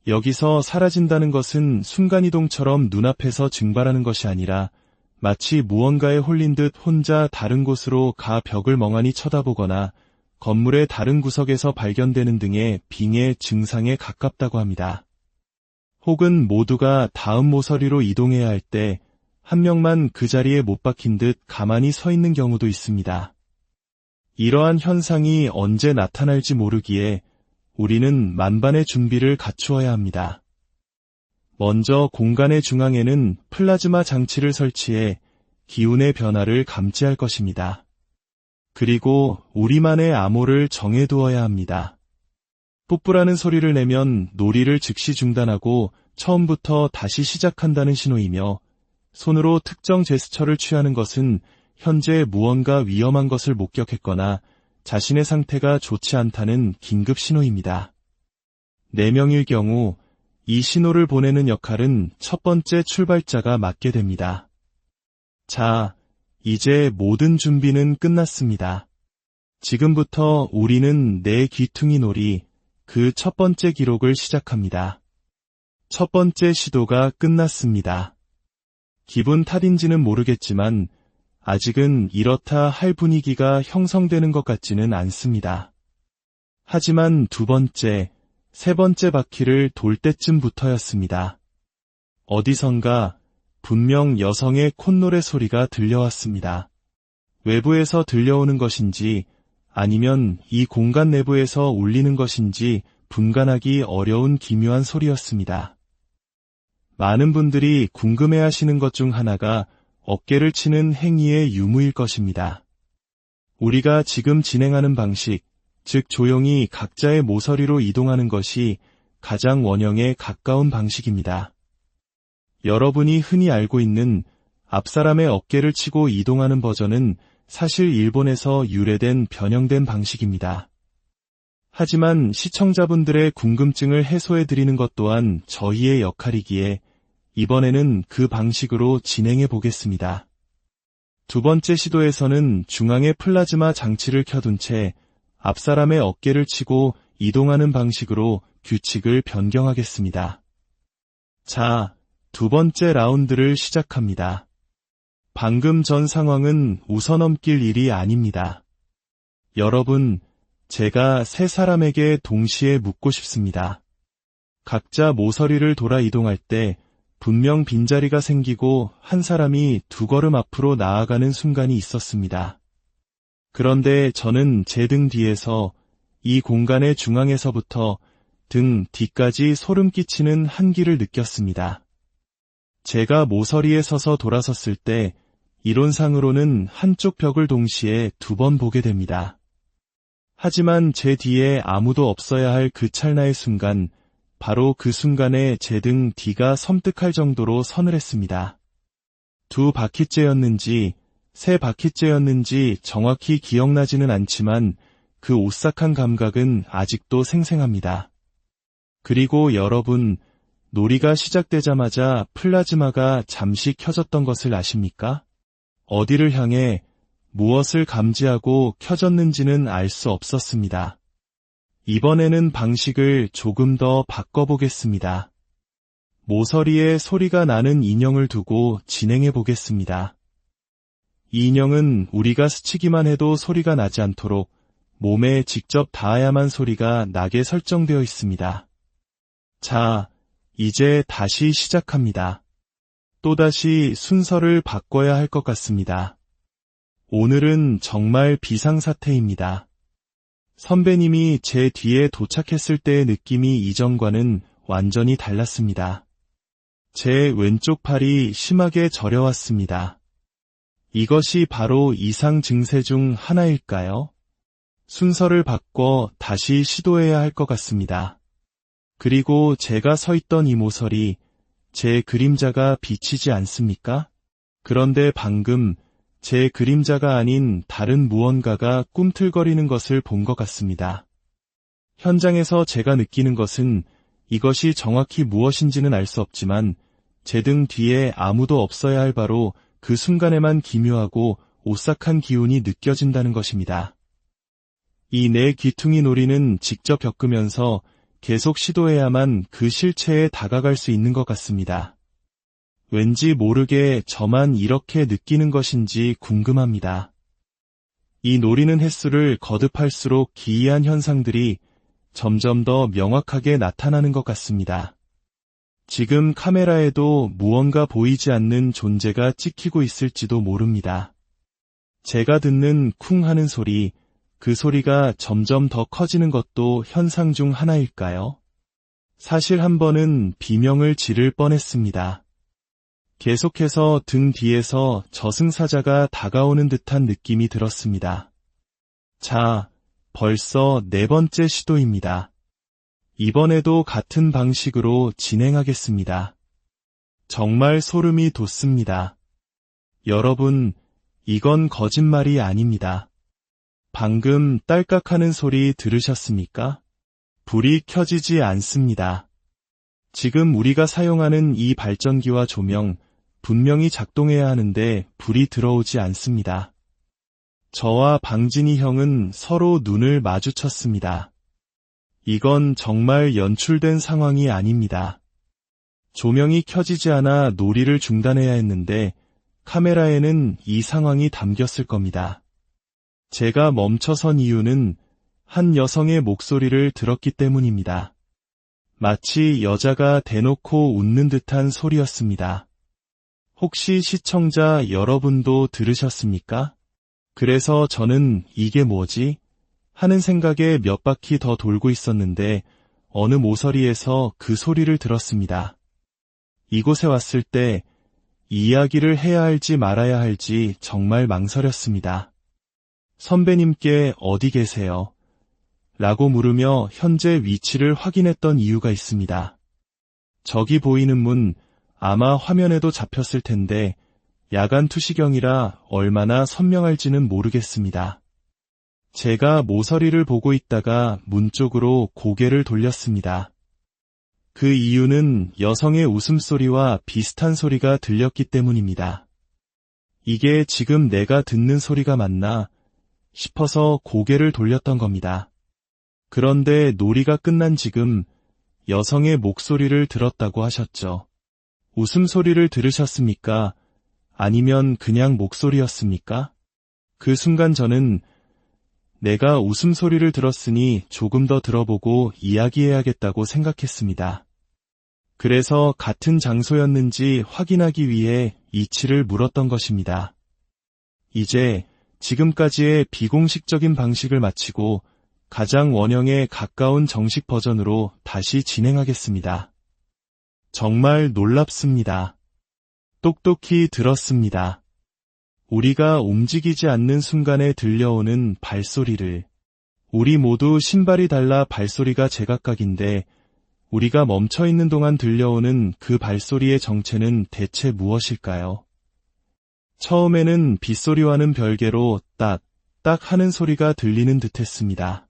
여기서 사라진다는 것은 순간이동처럼 눈앞에서 증발하는 것이 아니라 마치 무언가에 홀린 듯 혼자 다른 곳으로 가 벽을 멍하니 쳐다보거나 건물의 다른 구석에서 발견되는 등의 빙의 증상에 가깝다고 합니다. 혹은 모두가 다음 모서리로 이동해야 할 때 한 명만 그 자리에 못 박힌 듯 가만히 서 있는 경우도 있습니다. 이러한 현상이 언제 나타날지 모르기에 우리는 만반의 준비를 갖추어야 합니다. 먼저 공간의 중앙에는 플라즈마 장치를 설치해 기운의 변화를 감지할 것입니다. 그리고 우리만의 암호를 정해두어야 합니다. 뽀뽀라는 소리를 내면 놀이를 즉시 중단하고 처음부터 다시 시작한다는 신호이며 손으로 특정 제스처를 취하는 것은 현재 무언가 위험한 것을 목격했거나 자신의 상태가 좋지 않다는 긴급 신호입니다. 4명일 경우 이 신호를 보내는 역할은 첫 번째 출발자가 맡게 됩니다. 자, 이제 모든 준비는 끝났습니다. 지금부터 우리는 내 귀퉁이 놀이, 그 첫 번째 기록을 시작합니다. 첫 번째 시도가 끝났습니다. 기분 탓인지는 모르겠지만 아직은 이렇다 할 분위기가 형성되는 것 같지는 않습니다. 하지만 두 번째, 세 번째 바퀴를 돌 때쯤부터였습니다. 어디선가 분명 여성의 콧노래 소리가 들려왔습니다. 외부에서 들려오는 것인지 아니면 이 공간 내부에서 울리는 것인지 분간하기 어려운 기묘한 소리였습니다. 많은 분들이 궁금해하시는 것 중 하나가 어깨를 치는 행위의 유무일 것입니다. 우리가 지금 진행하는 방식, 즉 조용히 각자의 모서리로 이동하는 것이 가장 원형에 가까운 방식입니다. 여러분이 흔히 알고 있는 앞사람의 어깨를 치고 이동하는 버전은 사실 일본에서 유래된 변형된 방식입니다. 하지만 시청자분들의 궁금증을 해소해드리는 것 또한 저희의 역할이기에 이번에는 그 방식으로 진행해 보겠습니다. 두 번째 시도에서는 중앙에 플라즈마 장치를 켜둔 채 앞사람의 어깨를 치고 이동하는 방식으로 규칙을 변경하겠습니다. 자, 두 번째 라운드를 시작합니다. 방금 전 상황은 웃어넘길 일이 아닙니다. 여러분, 제가 세 사람에게 동시에 묻고 싶습니다. 각자 모서리를 돌아 이동할 때 분명 빈자리가 생기고 한 사람이 두 걸음 앞으로 나아가는 순간이 있었습니다. 그런데 저는 제 등 뒤에서 이 공간의 중앙에서부터 등 뒤까지 소름 끼치는 한기를 느꼈습니다. 제가 모서리에 서서 돌아섰을 때 이론상으로는 한쪽 벽을 동시에 두 번 보게 됩니다. 하지만 제 뒤에 아무도 없어야 할 그 찰나의 순간, 바로 그 순간에 제 등 뒤가 섬뜩할 정도로 서늘했습니다. 두 바퀴째였는지 세 바퀴째였는지 정확히 기억나지는 않지만 그 오싹한 감각은 아직도 생생합니다. 그리고 여러분, 놀이가 시작되자마자 플라즈마가 잠시 켜졌던 것을 아십니까? 어디를 향해 무엇을 감지하고 켜졌는지는 알 수 없었습니다. 이번에는 방식을 조금 더 바꿔보겠습니다. 모서리에 소리가 나는 인형을 두고 진행해 보겠습니다. 이 인형은 우리가 스치기만 해도 소리가 나지 않도록 몸에 직접 닿아야만 소리가 나게 설정되어 있습니다. 자, 이제 다시 시작합니다. 또다시 순서를 바꿔야 할 것 같습니다. 오늘은 정말 비상사태입니다. 선배님이 제 뒤에 도착했을 때의 느낌이 이전과는 완전히 달랐습니다. 제 왼쪽 팔이 심하게 저려왔습니다. 이것이 바로 이상 증세 중 하나일까요? 순서를 바꿔 다시 시도해야 할 것 같습니다. 그리고 제가 서 있던 이 모서리, 제 그림자가 비치지 않습니까? 그런데 방금 제 그림자가 아닌 다른 무언가가 꿈틀거리는 것을 본 것 같습니다. 현장에서 제가 느끼는 것은 이것이 정확히 무엇인지는 알 수 없지만 제 등 뒤에 아무도 없어야 할 바로 그 순간에만 기묘하고 오싹한 기운이 느껴진다는 것입니다. 이 내 귀퉁이 놀이는 직접 겪으면서 계속 시도해야만 그 실체에 다가갈 수 있는 것 같습니다. 왠지 모르게 저만 이렇게 느끼는 것인지 궁금합니다. 이 노리는 횟수를 거듭할수록 기이한 현상들이 점점 더 명확하게 나타나는 것 같습니다. 지금 카메라에도 무언가 보이지 않는 존재가 찍히고 있을지도 모릅니다. 제가 듣는 쿵 하는 소리, 그 소리가 점점 더 커지는 것도 현상 중 하나일까요? 사실 한 번은 비명을 지를 뻔했습니다. 계속해서 등 뒤에서 저승사자가 다가오는 듯한 느낌이 들었습니다. 자, 벌써 네 번째 시도입니다. 이번에도 같은 방식으로 진행하겠습니다. 정말 소름이 돋습니다. 여러분, 이건 거짓말이 아닙니다. 방금 딸깍하는 소리 들으셨습니까? 불이 켜지지 않습니다. 지금 우리가 사용하는 이 발전기와 조명, 분명히 작동해야 하는데 불이 들어오지 않습니다. 저와 방진이 형은 서로 눈을 마주쳤습니다. 이건 정말 연출된 상황이 아닙니다. 조명이 켜지지 않아 놀이를 중단해야 했는데 카메라에는 이 상황이 담겼을 겁니다. 제가 멈춰선 이유는 한 여성의 목소리를 들었기 때문입니다. 마치 여자가 대놓고 웃는 듯한 소리였습니다. 혹시 시청자 여러분도 들으셨습니까? 그래서 저는 이게 뭐지? 하는 생각에 몇 바퀴 더 돌고 있었는데 어느 모서리에서 그 소리를 들었습니다. 이곳에 왔을 때 이야기를 해야 할지 말아야 할지 정말 망설였습니다. 선배님께 어디 계세요? 라고 물으며 현재 위치를 확인했던 이유가 있습니다. 저기 보이는 문, 아마 화면에도 잡혔을 텐데 야간 투시경이라 얼마나 선명할지는 모르겠습니다. 제가 모서리를 보고 있다가 문 쪽으로 고개를 돌렸습니다. 그 이유는 여성의 웃음소리와 비슷한 소리가 들렸기 때문입니다. 이게 지금 내가 듣는 소리가 맞나 싶어서 고개를 돌렸던 겁니다. 그런데 놀이가 끝난 지금 여성의 목소리를 들었다고 하셨죠. 웃음소리를 들으셨습니까? 아니면 그냥 목소리였습니까? 그 순간 저는 내가 웃음소리를 들었으니 조금 더 들어보고 이야기해야겠다고 생각했습니다. 그래서 같은 장소였는지 확인하기 위해 이치를 물었던 것입니다. 이제 지금까지의 비공식적인 방식을 마치고 가장 원형에 가까운 정식 버전으로 다시 진행하겠습니다. 정말 놀랍습니다. 똑똑히 들었습니다. 우리가 움직이지 않는 순간에 들려오는 발소리를. 우리 모두 신발이 달라 발소리가 제각각인데 우리가 멈춰있는 동안 들려오는 그 발소리의 정체는 대체 무엇일까요? 처음에는 빗소리와는 별개로 딱 하는 소리가 들리는 듯했습니다.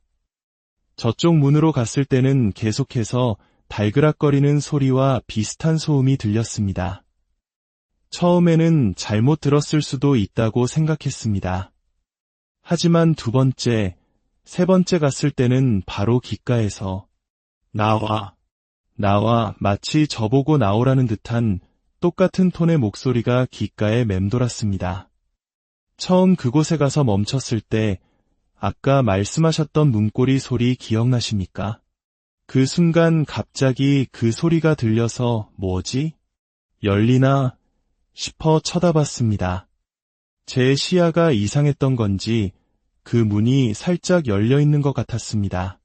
저쪽 문으로 갔을 때는 계속해서 달그락거리는 소리와 비슷한 소음이 들렸습니다. 처음에는 잘못 들었을 수도 있다고 생각했습니다. 하지만 두 번째, 세 번째 갔을 때는 바로 귓가에서 나와 마치 저보고 나오라는 듯한 똑같은 톤의 목소리가 귓가에 맴돌았습니다. 처음 그곳에 가서 멈췄을 때 아까 말씀하셨던 문고리 소리 기억나십니까? 그 순간 갑자기 그 소리가 들려서 뭐지? 열리나 싶어 쳐다봤습니다. 제 시야가 이상했던 건지 그 문이 살짝 열려 있는 것 같았습니다.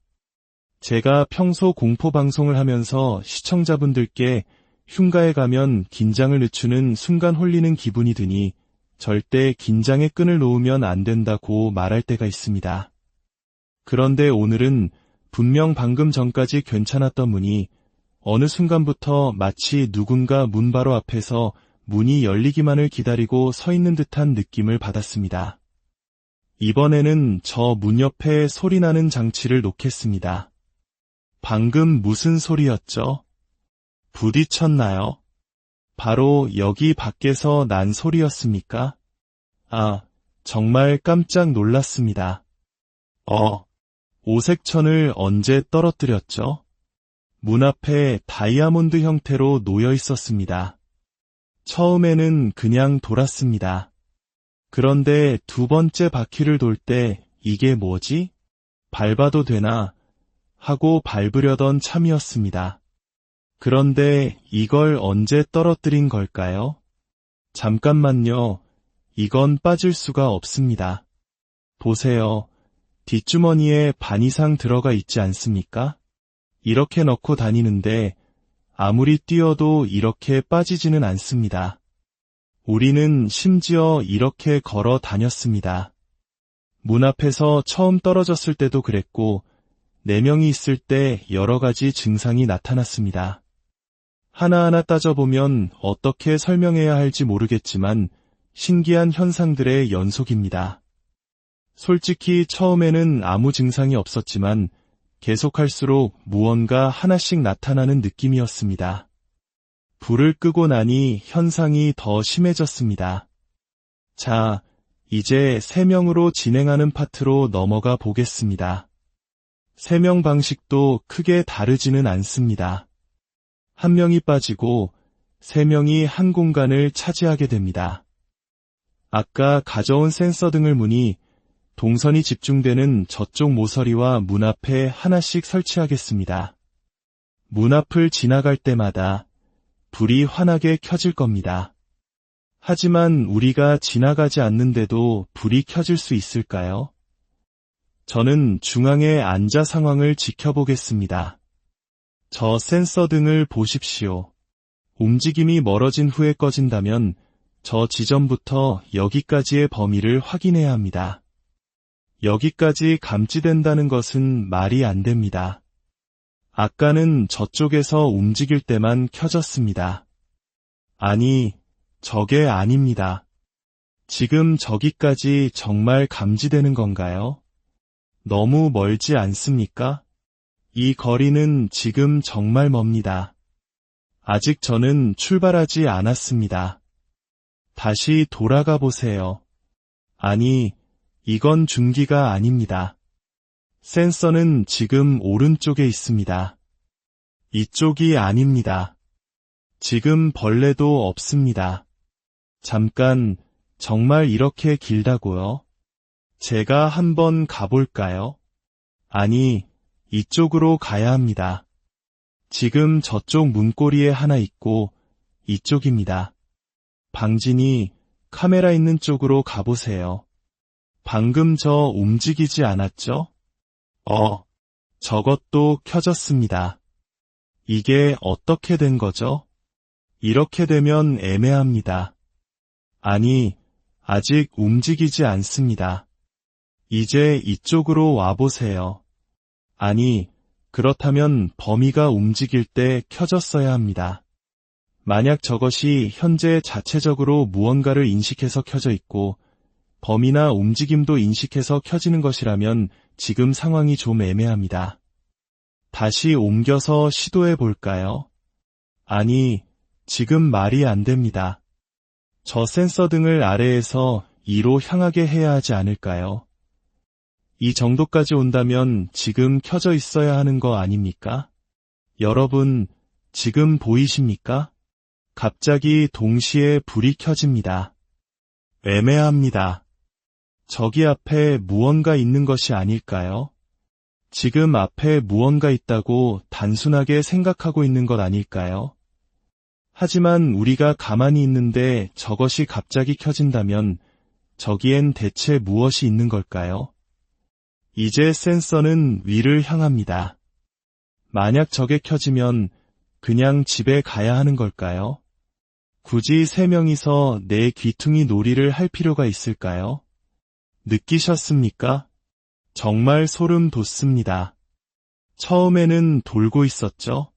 제가 평소 공포 방송을 하면서 시청자분들께 흉가에 가면 긴장을 늦추는 순간 홀리는 기분이 드니 절대 긴장의 끈을 놓으면 안 된다고 말할 때가 있습니다. 그런데 오늘은 분명 방금 전까지 괜찮았던 문이 어느 순간부터 마치 누군가 문 바로 앞에서 문이 열리기만을 기다리고 서 있는 듯한 느낌을 받았습니다. 이번에는 저 문 옆에 소리나는 장치를 놓겠습니다. 방금 무슨 소리였죠? 부딪혔나요? 바로 여기 밖에서 난 소리였습니까? 아, 정말 깜짝 놀랐습니다. 오색천을 언제 떨어뜨렸죠? 문 앞에 다이아몬드 형태로 놓여 있었습니다. 처음에는 그냥 돌았습니다. 그런데 두 번째 바퀴를 돌 때 이게 뭐지? 밟아도 되나? 하고 밟으려던 참이었습니다. 그런데 이걸 언제 떨어뜨린 걸까요? 잠깐만요. 이건 빠질 수가 없습니다. 보세요. 뒷주머니에 반 이상 들어가 있지 않습니까? 이렇게 넣고 다니는데 아무리 뛰어도 이렇게 빠지지는 않습니다. 우리는 심지어 이렇게 걸어 다녔습니다. 문 앞에서 처음 떨어졌을 때도 그랬고 4명이 있을 때 여러 가지 증상이 나타났습니다. 하나하나 따져보면 어떻게 설명해야 할지 모르겠지만 신기한 현상들의 연속입니다. 솔직히 처음에는 아무 증상이 없었지만 계속할수록 무언가 하나씩 나타나는 느낌이었습니다. 불을 끄고 나니 현상이 더 심해졌습니다. 자, 이제 3명으로 진행하는 파트로 넘어가 보겠습니다. 3명 방식도 크게 다르지는 않습니다. 1명이 빠지고 3명이 한 공간을 차지하게 됩니다. 아까 가져온 센서 등을 문이 동선이 집중되는 저쪽 모서리와 문 앞에 하나씩 설치하겠습니다. 문 앞을 지나갈 때마다 불이 환하게 켜질 겁니다. 하지만 우리가 지나가지 않는데도 불이 켜질 수 있을까요? 저는 중앙에 앉아 상황을 지켜보겠습니다. 저 센서 등을 보십시오. 움직임이 멀어진 후에 꺼진다면 저 지점부터 여기까지의 범위를 확인해야 합니다. 여기까지 감지된다는 것은 말이 안 됩니다. 아까는 저쪽에서 움직일 때만 켜졌습니다. 아니, 저게 아닙니다. 지금 저기까지 정말 감지되는 건가요? 너무 멀지 않습니까? 이 거리는 지금 정말 멉니다. 아직 저는 출발하지 않았습니다. 다시 돌아가 보세요. 아니, 이건 중기가 아닙니다. 센서는 지금 오른쪽에 있습니다. 이쪽이 아닙니다. 지금 벌레도 없습니다. 잠깐, 정말 이렇게 길다고요? 제가 한번 가볼까요? 아니, 이쪽으로 가야 합니다. 지금 저쪽 문고리에 하나 있고, 이쪽입니다. 방진이 카메라 있는 쪽으로 가보세요. 방금 저 움직이지 않았죠? 저것도 켜졌습니다. 이게 어떻게 된 거죠? 이렇게 되면 애매합니다. 아니, 아직 움직이지 않습니다. 이제 이쪽으로 와보세요. 아니, 그렇다면 범위가 움직일 때 켜졌어야 합니다. 만약 저것이 현재 자체적으로 무언가를 인식해서 켜져 있고 범위나 움직임도 인식해서 켜지는 것이라면 지금 상황이 좀 애매합니다. 다시 옮겨서 시도해 볼까요? 아니, 지금 말이 안 됩니다. 저 센서 등을 아래에서 2로 향하게 해야 하지 않을까요? 이 정도까지 온다면 지금 켜져 있어야 하는 거 아닙니까? 여러분, 지금 보이십니까? 갑자기 동시에 불이 켜집니다. 애매합니다. 저기 앞에 무언가 있는 것이 아닐까요? 지금 앞에 무언가 있다고 단순하게 생각하고 있는 것 아닐까요? 하지만 우리가 가만히 있는데 저것이 갑자기 켜진다면 저기엔 대체 무엇이 있는 걸까요? 이제 센서는 위를 향합니다. 만약 저게 켜지면 그냥 집에 가야 하는 걸까요? 굳이 3명이서 내 귀퉁이 놀이를 할 필요가 있을까요? 느끼셨습니까? 정말 소름 돋습니다. 처음에는 돌고 있었죠?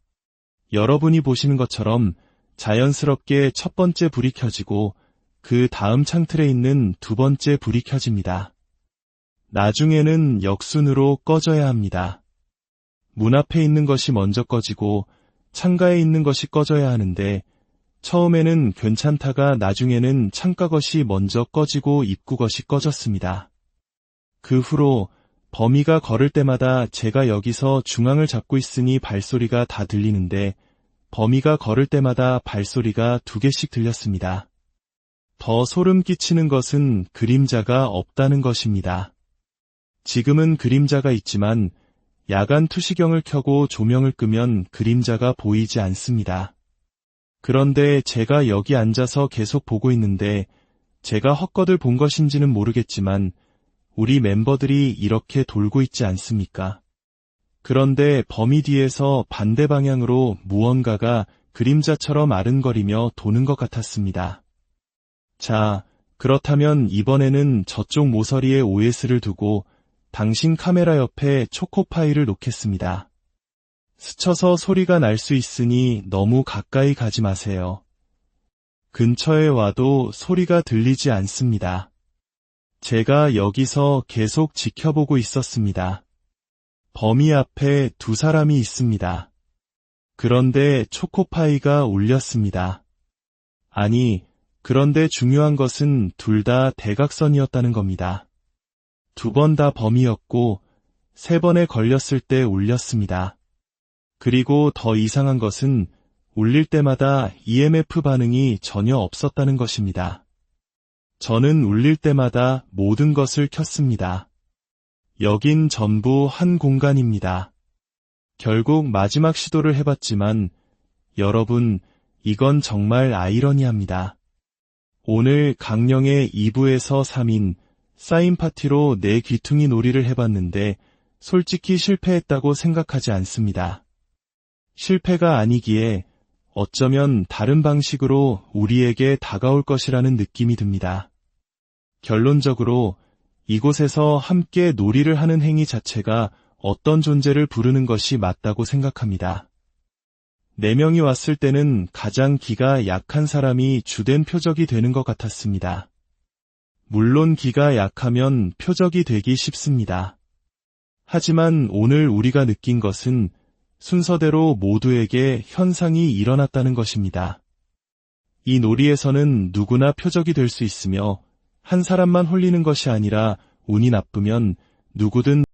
여러분이 보시는 것처럼 자연스럽게 첫 번째 불이 켜지고 그 다음 창틀에 있는 두 번째 불이 켜집니다. 나중에는 역순으로 꺼져야 합니다. 문 앞에 있는 것이 먼저 꺼지고 창가에 있는 것이 꺼져야 하는데 처음에는 괜찮다가 나중에는 창가 것이 먼저 꺼지고 입구 것이 꺼졌습니다. 그 후로 범이가 걸을 때마다 제가 여기서 중앙을 잡고 있으니 발소리가 다 들리는데 범이가 걸을 때마다 발소리가 2개씩 들렸습니다. 더 소름 끼치는 것은 그림자가 없다는 것입니다. 지금은 그림자가 있지만 야간 투시경을 켜고 조명을 끄면 그림자가 보이지 않습니다. 그런데 제가 여기 앉아서 계속 보고 있는데 제가 헛것을 본 것인지는 모르겠지만 우리 멤버들이 이렇게 돌고 있지 않습니까? 그런데 범위 뒤에서 반대 방향으로 무언가가 그림자처럼 아른거리며 도는 것 같았습니다. 자, 그렇다면 이번에는 저쪽 모서리에 OS를 두고 당신 카메라 옆에 초코파이를 놓겠습니다. 스쳐서 소리가 날 수 있으니 너무 가까이 가지 마세요. 근처에 와도 소리가 들리지 않습니다. 제가 여기서 계속 지켜보고 있었습니다. 범위 앞에 2사람이 있습니다. 그런데 초코파이가 울렸습니다. 아니, 그런데 중요한 것은 둘 다 대각선이었다는 겁니다. 2번 다 범위였고 3번에 걸렸을 때 울렸습니다. 그리고 더 이상한 것은 울릴 때마다 EMF 반응이 전혀 없었다는 것입니다. 저는 울릴 때마다 모든 것을 켰습니다. 여긴 전부 한 공간입니다. 결국 마지막 시도를 해봤지만 여러분, 이건 정말 아이러니합니다. 오늘 강령의 2부에서 3인 사인 파티로 내 귀퉁이 놀이를 해봤는데 솔직히 실패했다고 생각하지 않습니다. 실패가 아니기에 어쩌면 다른 방식으로 우리에게 다가올 것이라는 느낌이 듭니다. 결론적으로 이곳에서 함께 놀이를 하는 행위 자체가 어떤 존재를 부르는 것이 맞다고 생각합니다. 4명이 왔을 때는 가장 기가 약한 사람이 주된 표적이 되는 것 같았습니다. 물론 기가 약하면 표적이 되기 쉽습니다. 하지만 오늘 우리가 느낀 것은 순서대로 모두에게 현상이 일어났다는 것입니다. 이 놀이에서는 누구나 표적이 될 수 있으며 한 사람만 홀리는 것이 아니라 운이 나쁘면 누구든